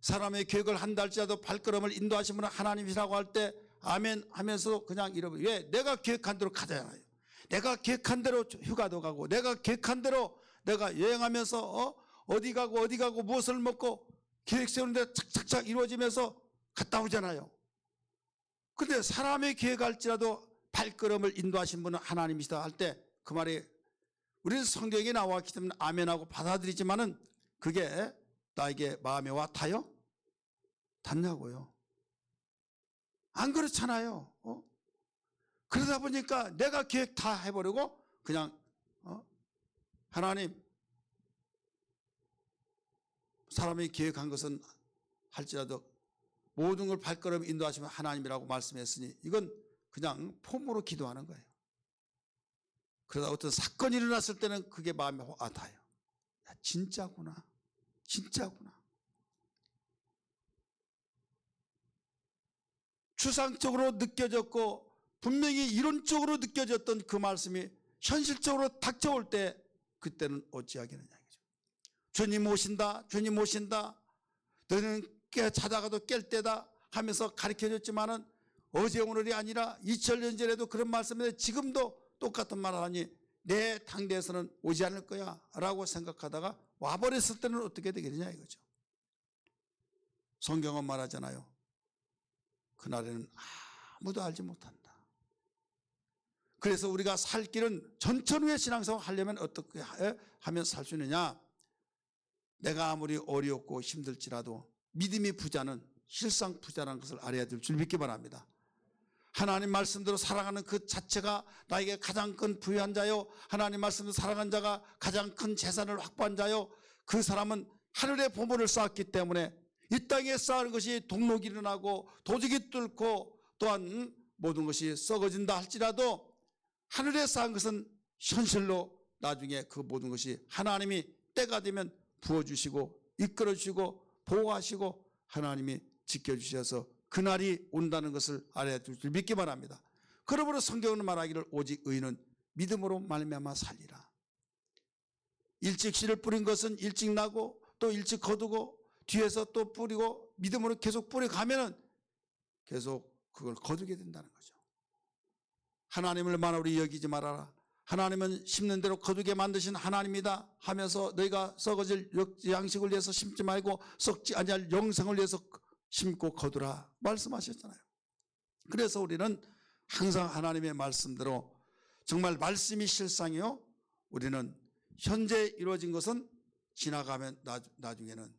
사람의 계획을 한달째라도 발걸음을 인도하신 분은 하나님이라고 할 때 아멘 하면서 그냥 이러면 왜? 내가 계획한 대로 가잖아요. 내가 계획한 대로 휴가도 가고 내가 계획한 대로 내가 여행하면서 어디 가고 무엇을 먹고 계획 세우는데 착착착 이루어지면서 갔다 오잖아요. 근데 사람의 계획할지라도 발걸음을 인도하신 분은 하나님이시다 할 때 그 말이 우리는 성경에 나왔기 때문에 아멘하고 받아들이지만은 그게 나에게 마음에 와 닿아요? 닿냐고요. 안 그렇잖아요. 그러다 보니까 내가 계획 다 해버리고 그냥 하나님 사람이 계획한 것은 할지라도 모든 걸 발걸음 인도하시면 하나님이라고 말씀했으니 이건 그냥 폼으로 기도하는 거예요. 그러다 어떤 사건이 일어났을 때는 그게 마음에 와닿아요. 진짜구나. 진짜구나. 추상적으로 느껴졌고 분명히 이론적으로 느껴졌던 그 말씀이 현실적으로 닥쳐올 때 그때는 어찌하겠느냐. 주님 오신다. 주님 오신다. 너는 자다가도 깰 때다 하면서 가르쳐줬지만은 어제 오늘이 아니라 2000년 전에도 그런 말씀인데 지금도 똑같은 말을 하니 내 당대에서는 오지 않을 거야 라고 생각하다가 와버렸을 때는 어떻게 되겠느냐 이거죠. 성경은 말하잖아요. 그날에는 아무도 알지 못한다. 그래서 우리가 살 길은 전천후의 신앙생활 하려면 어떻게 하면 살 수 있느냐. 내가 아무리 어렵고 힘들지라도 믿음이 부자는 실상 부자라는 것을 알아야 될 줄 믿기 바랍니다. 하나님 말씀대로 살아가는 그 자체가 나에게 가장 큰 부유한 자요, 하나님 말씀대로 살아간 자가 가장 큰 재산을 확보한 자요, 그 사람은 하늘의 보물을 쌓았기 때문에 이 땅에 쌓은 것이 동록이 일어나고 도적이 뚫고 또한 모든 것이 썩어진다 할지라도 하늘에 쌓은 것은 현실로 나중에 그 모든 것이 하나님이 때가 되면 부어주시고 이끌어주시고 보호하시고 하나님이 지켜주셔서 그날이 온다는 것을 알아야 될 줄 믿기 바랍니다. 그러므로 성경은 말하기를 오직 의인은 믿음으로 말미암아 살리라. 일찍 씨를 뿌린 것은 일찍 나고 또 일찍 거두고 뒤에서 또 뿌리고 믿음으로 계속 뿌려가면은 계속 그걸 거두게 된다는 거죠. 하나님을 만으로 여기지 말아라. 하나님은 심는 대로 거두게 만드신 하나님이다 하면서 너희가 썩어질 양식을 위해서 심지 말고 썩지 아니할 영생을 위해서 심고 거두라 말씀하셨잖아요. 그래서 우리는 항상 하나님의 말씀대로 정말 말씀이 실상이요, 우리는 현재 이루어진 것은 지나가면 나중에는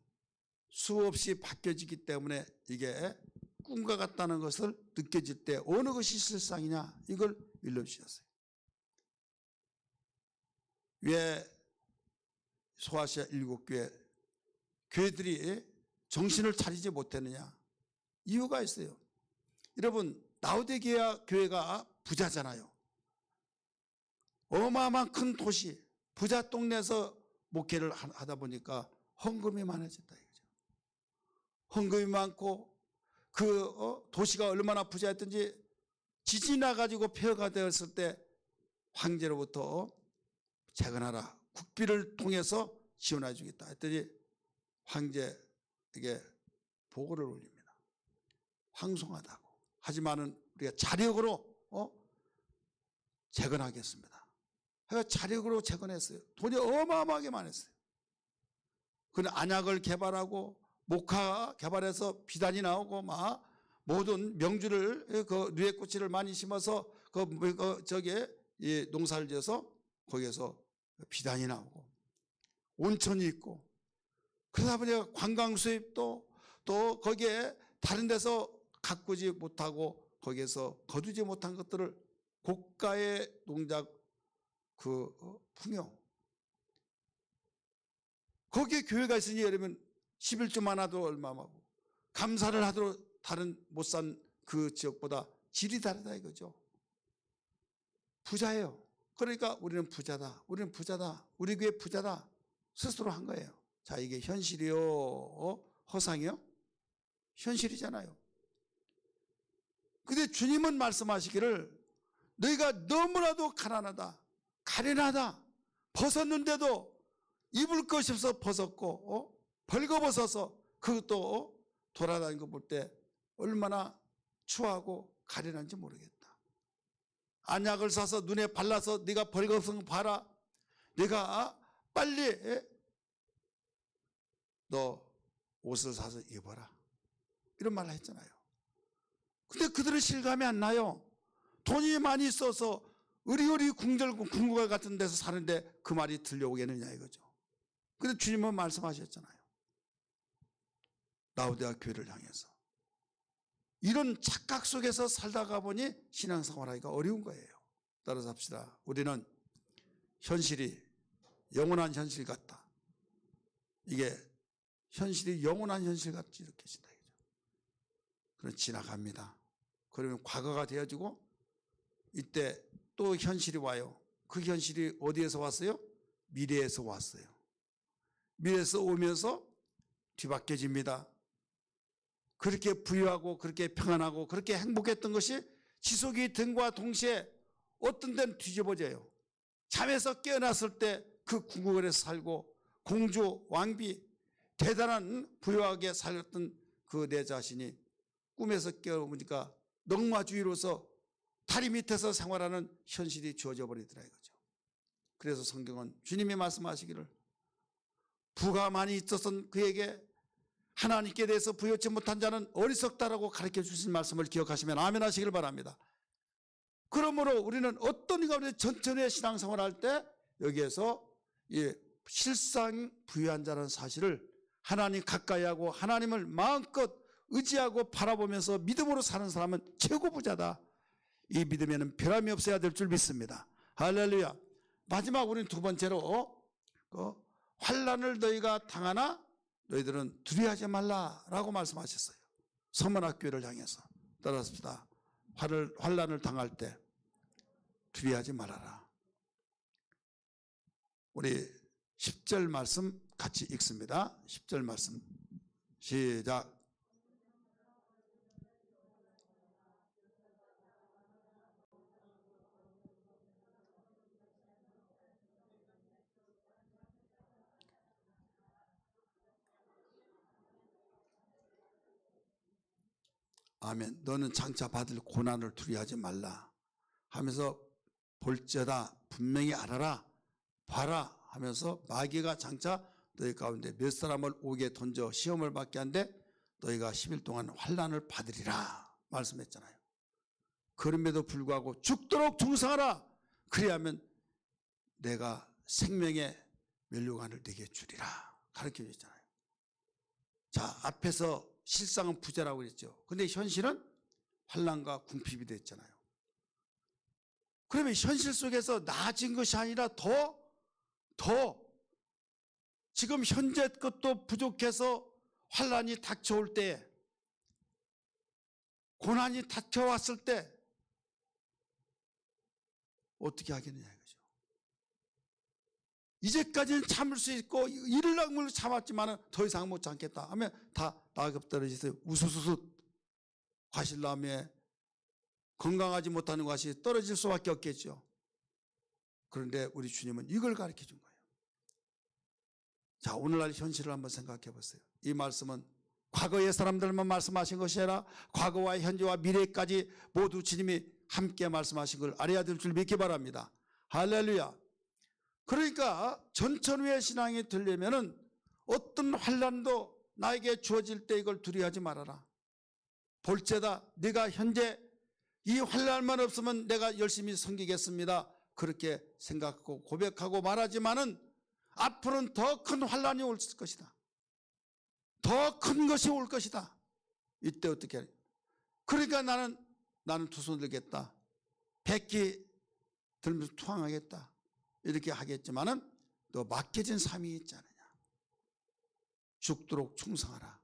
수없이 바뀌어지기 때문에 이게 꿈과 같다는 것을 느껴질 때 어느 것이 실상이냐 이걸 일러주셨어요. 왜 소아시아 7교회 교회들이 정신을 차리지 못했느냐? 이유가 있어요. 여러분, 라오디게아 교회가 부자잖아요. 어마어마한 큰 도시, 부자 동네에서 목회를 하다 보니까 헌금이 많아졌다 이거죠. 헌금이 많고 그 도시가 얼마나 부자였든지 지진이 나가지고 폐허가 되었을 때 황제로부터 재건하라, 국비를 통해서 지원해 주겠다 했더니 황제에게 보고를 올립니다. 황송하다고. 하지만은 우리가 자력으로 재건하겠습니다. 그러니까 자력으로 재건했어요. 돈이 어마어마하게 많았어요. 그는 안약을 개발하고 목화 개발해서 비단이 나오고 막 모든 명주를 그 누에꽃을 많이 심어서 저기에 농사를 지어서 거기에서 비단이 나오고 온천이 있고 그러다 보니까 관광 수입도 또 거기에 다른 데서 가꾸지 못하고 거기에서 거두지 못한 것들을 고가의 농작 그 풍요 거기에 교회가 있으니 여러분 11조만 하도 얼마하고 감사를 하도록 다른 못 산 그 지역보다 질이 다르다 이거죠. 부자예요. 그러니까 우리는 부자다. 우리는 부자다. 우리 교회 부자다. 스스로 한 거예요. 자, 이게 현실이요? 허상이요? 현실이잖아요. 근데 주님은 말씀하시기를 너희가 너무나도 가난하다, 가련하다, 벗었는데도 입을 것이 없어 벗었고 벌거벗어서 그것도 돌아다니는 거 볼 때 얼마나 추하고 가련한지 모르겠다. 안약을 사서 눈에 발라서 네가 벌거벗은 거 봐라. 네가 빨리 너 옷을 사서 입어라. 이런 말을 했잖아요. 근데 그들은 실감이 안 나요. 돈이 많이 있어서 의리의리 궁궐 같은 데서 사는데 그 말이 들려오겠느냐 이거죠. 근데 주님은 말씀하셨잖아요. 라오디아 교회를 향해서. 이런 착각 속에서 살다가 보니 신앙생활하기가 어려운 거예요. 따라서 합시다. 우리는 현실이 영원한 현실 같다. 이게 현실이 영원한 현실 같이 이렇게 진다. 그럼 지나갑니다. 그러면 과거가 되어지고 이때 또 현실이 와요. 그 현실이 어디에서 왔어요? 미래에서 왔어요. 미래에서 오면서 뒤바뀌어집니다. 그렇게 부유하고 그렇게 평안하고 그렇게 행복했던 것이 지속이 됨과 동시에 어떤 데는 뒤집어져요. 잠에서 깨어났을 때 그 궁궐에서 살고 공주, 왕비, 대단한 부유하게 살았던 그 내 자신이 꿈에서 깨어보니까 넝마주의로서 다리 밑에서 생활하는 현실이 주어져 버리더라 이거죠. 그래서 성경은 주님이 말씀하시기를 부가 많이 있어서 그에게 하나님께 대해서 부여치 못한 자는 어리석다라고 가르쳐 주신 말씀을 기억하시면 아멘 하시길 바랍니다. 그러므로 우리는 어떤 가운데 전천의 신앙생활을 할 때 여기에서 이 실상 부유한 자라는 사실을 하나님 가까이 하고 하나님을 마음껏 의지하고 바라보면서 믿음으로 사는 사람은 최고 부자다. 이 믿음에는 변함이 없어야 될 줄 믿습니다. 할렐루야. 마지막 우리는 두 번째로 환난을 너희가 당하나 너희들은 두려워하지 말라라고 말씀하셨어요. 서문학교를 향해서. 따라합시다. 환난을 당할 때 두려워하지 말아라. 우리 10절 말씀 같이 읽습니다. 10절 말씀 시작. 아멘. 너는 장차 받을 고난을 두려워하지 말라 하면서 볼지어다 분명히 알아라 봐라 하면서 마귀가 장차 너희 가운데 몇 사람을 옥에 던져 시험을 받게 한데 너희가 10일 동안 환난을 받으리라 말씀했잖아요. 그럼에도 불구하고 죽도록 충성하라. 그래야면 내가 생명의 면류관을 네게 주리라 가르쳐 줬잖아요. 자, 앞에서 실상은 부자라고 그랬죠. 근데 현실은 환난과 궁핍이 됐잖아요. 그러면 현실 속에서 나아진 것이 아니라 더 지금 현재 것도 부족해서 환난이 닥쳐올 때, 고난이 닥쳐왔을 때 어떻게 하겠느냐 이거죠. 이제까지는 참을 수 있고 이를 악물고 참았지만 더 이상 못 참겠다 하면 다 낙엽 떨어지세요. 우수수수 과실나무에 건강하지 못하는 것이 떨어질 수밖에 없겠죠. 그런데 우리 주님은 이걸 가르쳐 준 거예요. 자, 오늘날 현실을 한번 생각해 보세요. 이 말씀은 과거의 사람들만 말씀하신 것이 아니라 과거와 현재와 미래까지 모두 주님이 함께 말씀하신 걸 알아야 될 줄 믿기 바랍니다. 할렐루야. 그러니까 전천후의 신앙이 되려면은 어떤 환난도 나에게 주어질 때 이걸 두려워하지 말아라. 볼지어다 네가 현재 이 환난만 없으면 내가 열심히 섬기겠습니다. 그렇게 생각하고 고백하고 말하지만은 앞으로는 더 큰 환난이 올 것이다. 더 큰 것이 올 것이다. 이때 어떻게 해? 그러니까 나는 두 손 들겠다. 백기 들면서 투항하겠다. 이렇게 하겠지만은 또 맡겨진 삶이 있지 않느냐. 죽도록 충성하라.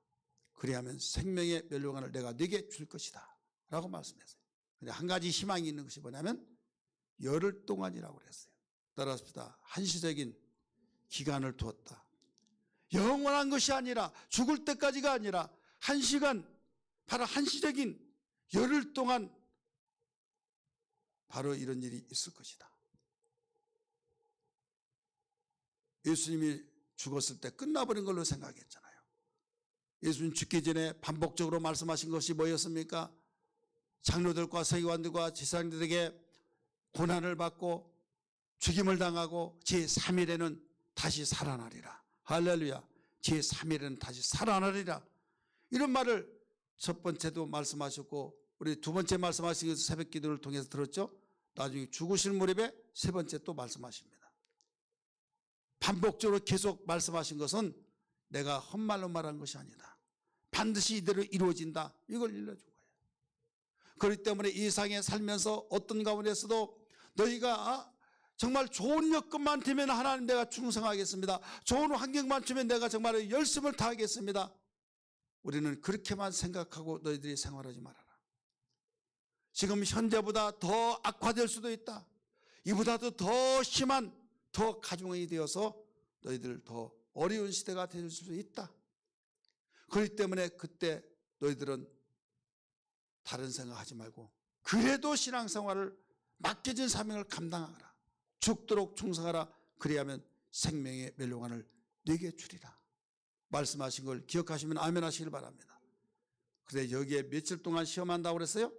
그리하면 생명의 면류관을 내가 네게 줄 것이다 라고 말씀했어요. 근데 한 가지 희망이 있는 것이 뭐냐면 열흘 동안이라고 그랬어요. 따라합시다. 한시적인 기간을 두었다. 영원한 것이 아니라 죽을 때까지가 아니라 1시간, 바로 한시적인 열흘 동안 바로 이런 일이 있을 것이다. 예수님이 죽었을 때 끝나버린 걸로 생각했잖아요. 예수님 죽기 전에 반복적으로 말씀하신 것이 뭐였습니까? 장로들과 서기관들과 제사장들에게 고난을 받고 죽임을 당하고 제3일에는 다시 살아나리라. 할렐루야. 제3일에는 다시 살아나리라. 이런 말을 첫 번째도 말씀하셨고 우리 두 번째 말씀하신 것을 새벽 기도를 통해서 들었죠. 나중에 죽으실 무렵에 세 번째 또 말씀하십니다. 반복적으로 계속 말씀하신 것은 내가 헛말로 말한 것이 아니다. 반드시 이대로 이루어진다. 이걸 일러준 거예요. 그렇기 때문에 이 세상에 살면서 어떤 가운데서도 너희가 정말 좋은 여건만 되면 하나님 내가 충성하겠습니다. 좋은 환경만 주면 내가 정말 열심을 다하겠습니다. 우리는 그렇게만 생각하고 너희들이 생활하지 말아라. 지금 현재보다 더 악화될 수도 있다. 이보다도 더 심한 더 가중이 되어서 너희들 더 어려운 시대가 될 수도 있다. 그렇기 때문에 그때 너희들은 다른 생각하지 말고 그래도 신앙생활을 맡겨진 사명을 감당하라. 죽도록 충성하라. 그리하면 생명의 멸류관을 네게 주리라. 말씀하신 걸 기억하시면 아멘 하시길 바랍니다. 그래 여기에 며칠 동안 시험한다고 그랬어요?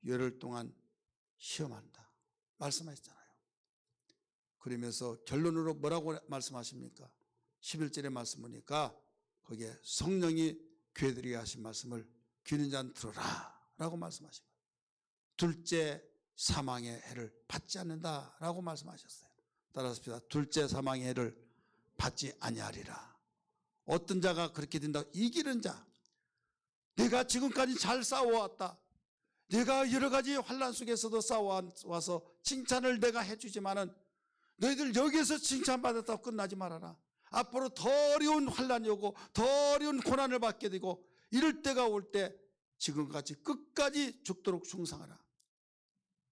열흘 동안 시험한다 말씀하셨잖아요. 그러면서 결론으로 뭐라고 말씀하십니까? 11절의 말씀 보니까 거기에 성령이 교회들에게 하신 말씀을 귀 있는 자는 들어라 라고 말씀하신 거예요. 둘째 사망의 해를 받지 않는다 라고 말씀하셨어요. 따라서 둘째 사망의 해를 받지 아니하리라. 어떤 자가 그렇게 된다? 이기는 자. 내가 지금까지 잘 싸워왔다. 내가 여러 가지 환난 속에서도 싸워와서 칭찬을 내가 해주지만은 너희들 여기서 칭찬받았다고 끝나지 말아라. 앞으로 더 어려운 환난이 오고 더 어려운 고난을 받게 되고 이럴 때가 올 때 지금까지 끝까지 죽도록 충성하라.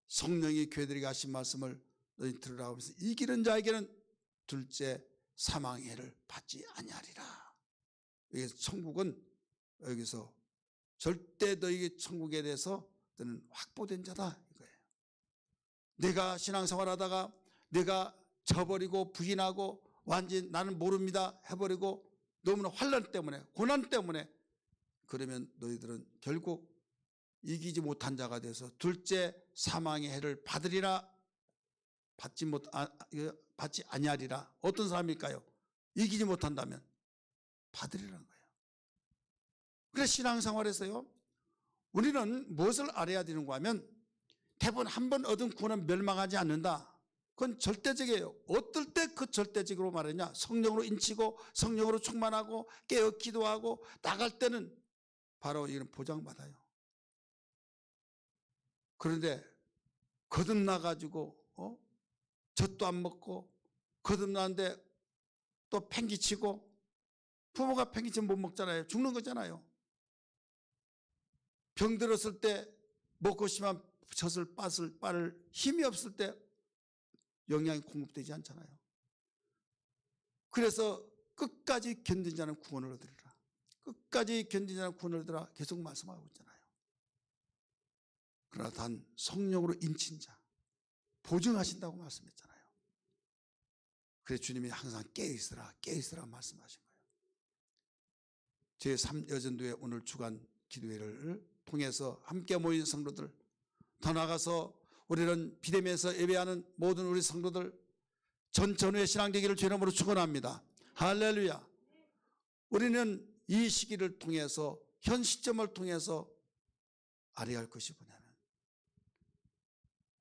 성령이 교회들에게 하신 말씀을 너희 들으라고 하면서 이기는 자에게는 둘째 사망의 해를 받지 아니하리라. 여기서 천국은 여기서 절대 너희 천국에 대해서 너는 확보된 자다 이거예요. 내가 신앙생활하다가 내가 저버리고 부인하고 완전히 나는 모릅니다 해버리고 너무나 환난 때문에 고난 때문에 그러면 너희들은 결국 이기지 못한 자가 돼서 둘째 사망의 해를 받으리라. 받지 아니하리라. 어떤 사람일까요? 이기지 못한다면 받으리라는 거예요. 그래서 신앙생활에서요 우리는 무엇을 알아야 되는가 하면 대부분 한 번 얻은 구원은 멸망하지 않는다. 그건 절대적이에요. 어떨 때 그 절대적으로 말하냐? 성령으로 인치고 성령으로 충만하고 깨어 기도하고 나갈 때는 바로 이런 보장받아요. 그런데 거듭나가지고 젖도 안 먹고 거듭나는데 또 팽기치고 부모가 팽기치면 못 먹잖아요. 죽는 거잖아요. 병 들었을 때 먹고 싶으면 젖을 빨을 힘이 없을 때 영양이 공급되지 않잖아요. 그래서 끝까지 견딘 자는 구원을 얻으리라. 끝까지 견딘 자는 구원을 얻으라 계속 말씀하고 있잖아요. 그러나 단 성령으로 인친 자 보증하신다고 말씀했잖아요. 그래서 주님이 항상 깨어있으라 깨어있으라 말씀하신 거예요. 제3여전도회 오늘 주간 기도회를 통해서 함께 모인 성도들 더 나아가서 우리는 비대면에서 예배하는 모든 우리 성도들 전천후의 신앙 되기를 주의 이름으로 축원합니다. 할렐루야. 우리는 이 시기를 통해서 현 시점을 통해서 알아야 할 것이 뭐냐면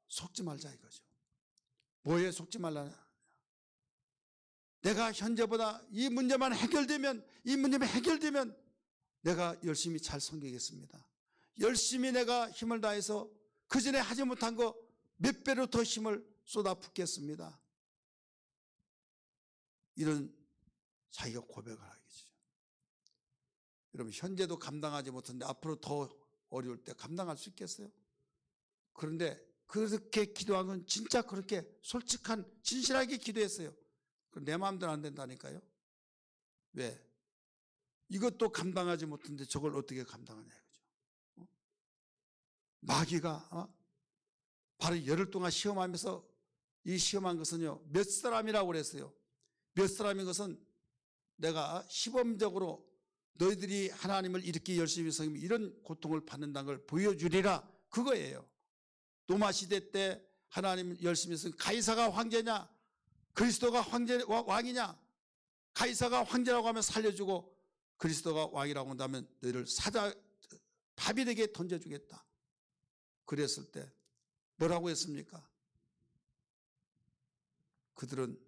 속지 말자 이거죠. 뭐에 속지 말라냐. 내가 현재보다 이 문제만 해결되면 내가 열심히 잘 섬기겠습니다. 열심히 내가 힘을 다해서 그 전에 하지 못한 거 몇 배로 더 힘을 쏟아붓겠습니다. 이런 자기가 고백을 하겠죠. 여러분 현재도 감당하지 못했는데 앞으로 더 어려울 때 감당할 수 있겠어요? 그런데 그렇게 기도한 건 진짜 그렇게 솔직한 진실하게 기도했어요. 내 마음대로 안 된다니까요. 왜? 이것도 감당하지 못했는데 저걸 어떻게 감당하냐 이거죠. 마귀가 바로 열흘 동안 시험하면서 이 시험한 것은요, 몇 사람이라고 그랬어요. 몇 사람인 것은 내가 시범적으로 너희들이 하나님을 이렇게 열심히 섬기면 이런 고통을 받는다는 걸 보여주리라, 그거예요. 로마 시대 때 하나님 열심히 섬기면 가이사가 황제냐 그리스도가 왕이냐, 가이사가 황제라고 하면 살려주고 그리스도가 왕이라고 한다면 너희를 바빌에게 던져주겠다. 그랬을 때 뭐라고 했습니까? 그들은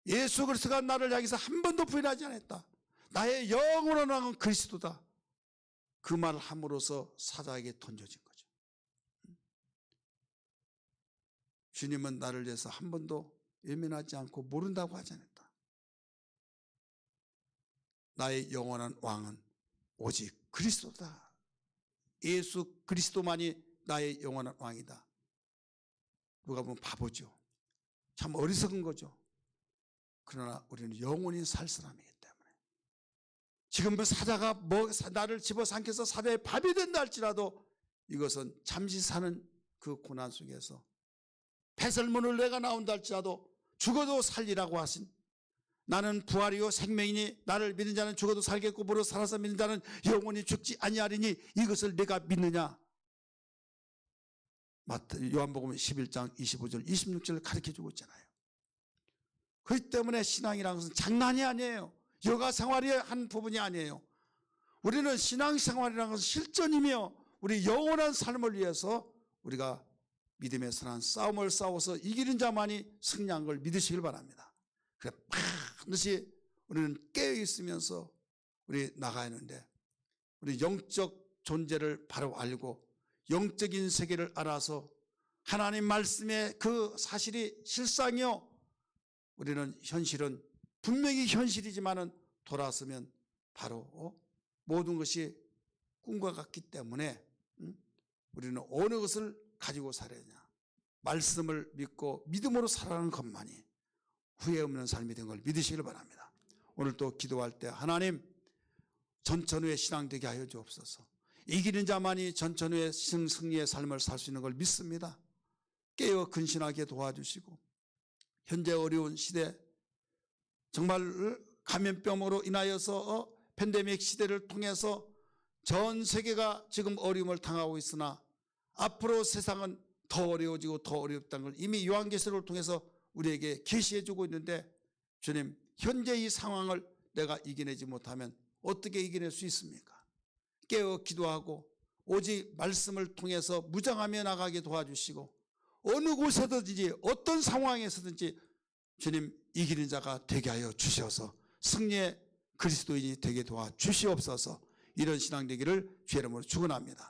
예수 그리스도가 나를 향해서 한 번도 부인하지 않았다. 나의 영원한 왕은 그리스도다. 그 말을 함으로써 사자에게 던져진 거죠. 주님은 나를 위해서 한 번도 외면하지 않고 모른다고 하지 않았다. 나의 영원한 왕은 오직 그리스도다. 예수 그리스도만이 나의 영원한 왕이다. 누가 보면 바보죠. 참 어리석은 거죠. 그러나 우리는 영원히 살 사람이기 때문에 지금 사자가 나를 집어삼켜서 사자의 밥이 된다 할지라도 이것은 잠시 사는 그 고난 속에서 배설물을 내가 나온다 할지라도 죽어도 살리라고 하신, 나는 부활이요 생명이니 나를 믿는 자는 죽어도 살겠고 무릇 살아서 믿는 자는 영원히 죽지 아니하리니 이것을 내가 믿느냐. 요한복음 11장 25절 26절을 가르쳐주고 있잖아요. 그렇기 때문에 신앙이라는 것은 장난이 아니에요. 여가 생활의 한 부분이 아니에요. 우리는 신앙생활이라는 것은 실전이며 우리 영원한 삶을 위해서 우리가 믿음의 선한 싸움을 싸워서 이기는 자만이 승리한 걸 믿으시길 바랍니다. 그래 반드시 우리는 깨어있으면서 우리 나가야 하는데, 우리 영적 존재를 바로 알고 영적인 세계를 알아서 하나님 말씀의 그 사실이 실상이요, 우리는 현실은 분명히 현실이지만은 돌아서면 바로 모든 것이 꿈과 같기 때문에 우리는 어느 것을 가지고 살아야 하냐, 말씀을 믿고 믿음으로 살아가는 것만이 후회 없는 삶이 된 걸 믿으시길 바랍니다. 오늘 또 기도할 때 하나님 전천후의 신앙 되게 하여 주옵소서. 이기는 자만이 전천후의 승리의 삶을 살 수 있는 걸 믿습니다. 깨어 근신하게 도와주시고 현재 어려운 시대, 정말 감염병으로 인하여서 팬데믹 시대를 통해서 전 세계가 지금 어려움을 당하고 있으나 앞으로 세상은 더 어려워지고 더 어렵다는 걸 이미 요한계시록을 통해서 우리에게 계시해 주고 있는데, 주님 현재 이 상황을 내가 이겨내지 못하면 어떻게 이겨낼 수 있습니까? 깨어 기도하고 오직 말씀을 통해서 무장하며 나가게 도와주시고 어느 곳에든지 어떤 상황에서든지 주님 이기는 자가 되게 하여 주셔서 승리의 그리스도인이 되게 도와주시옵소서. 이런 신앙 되기를 주의 이름으로 축원합니다.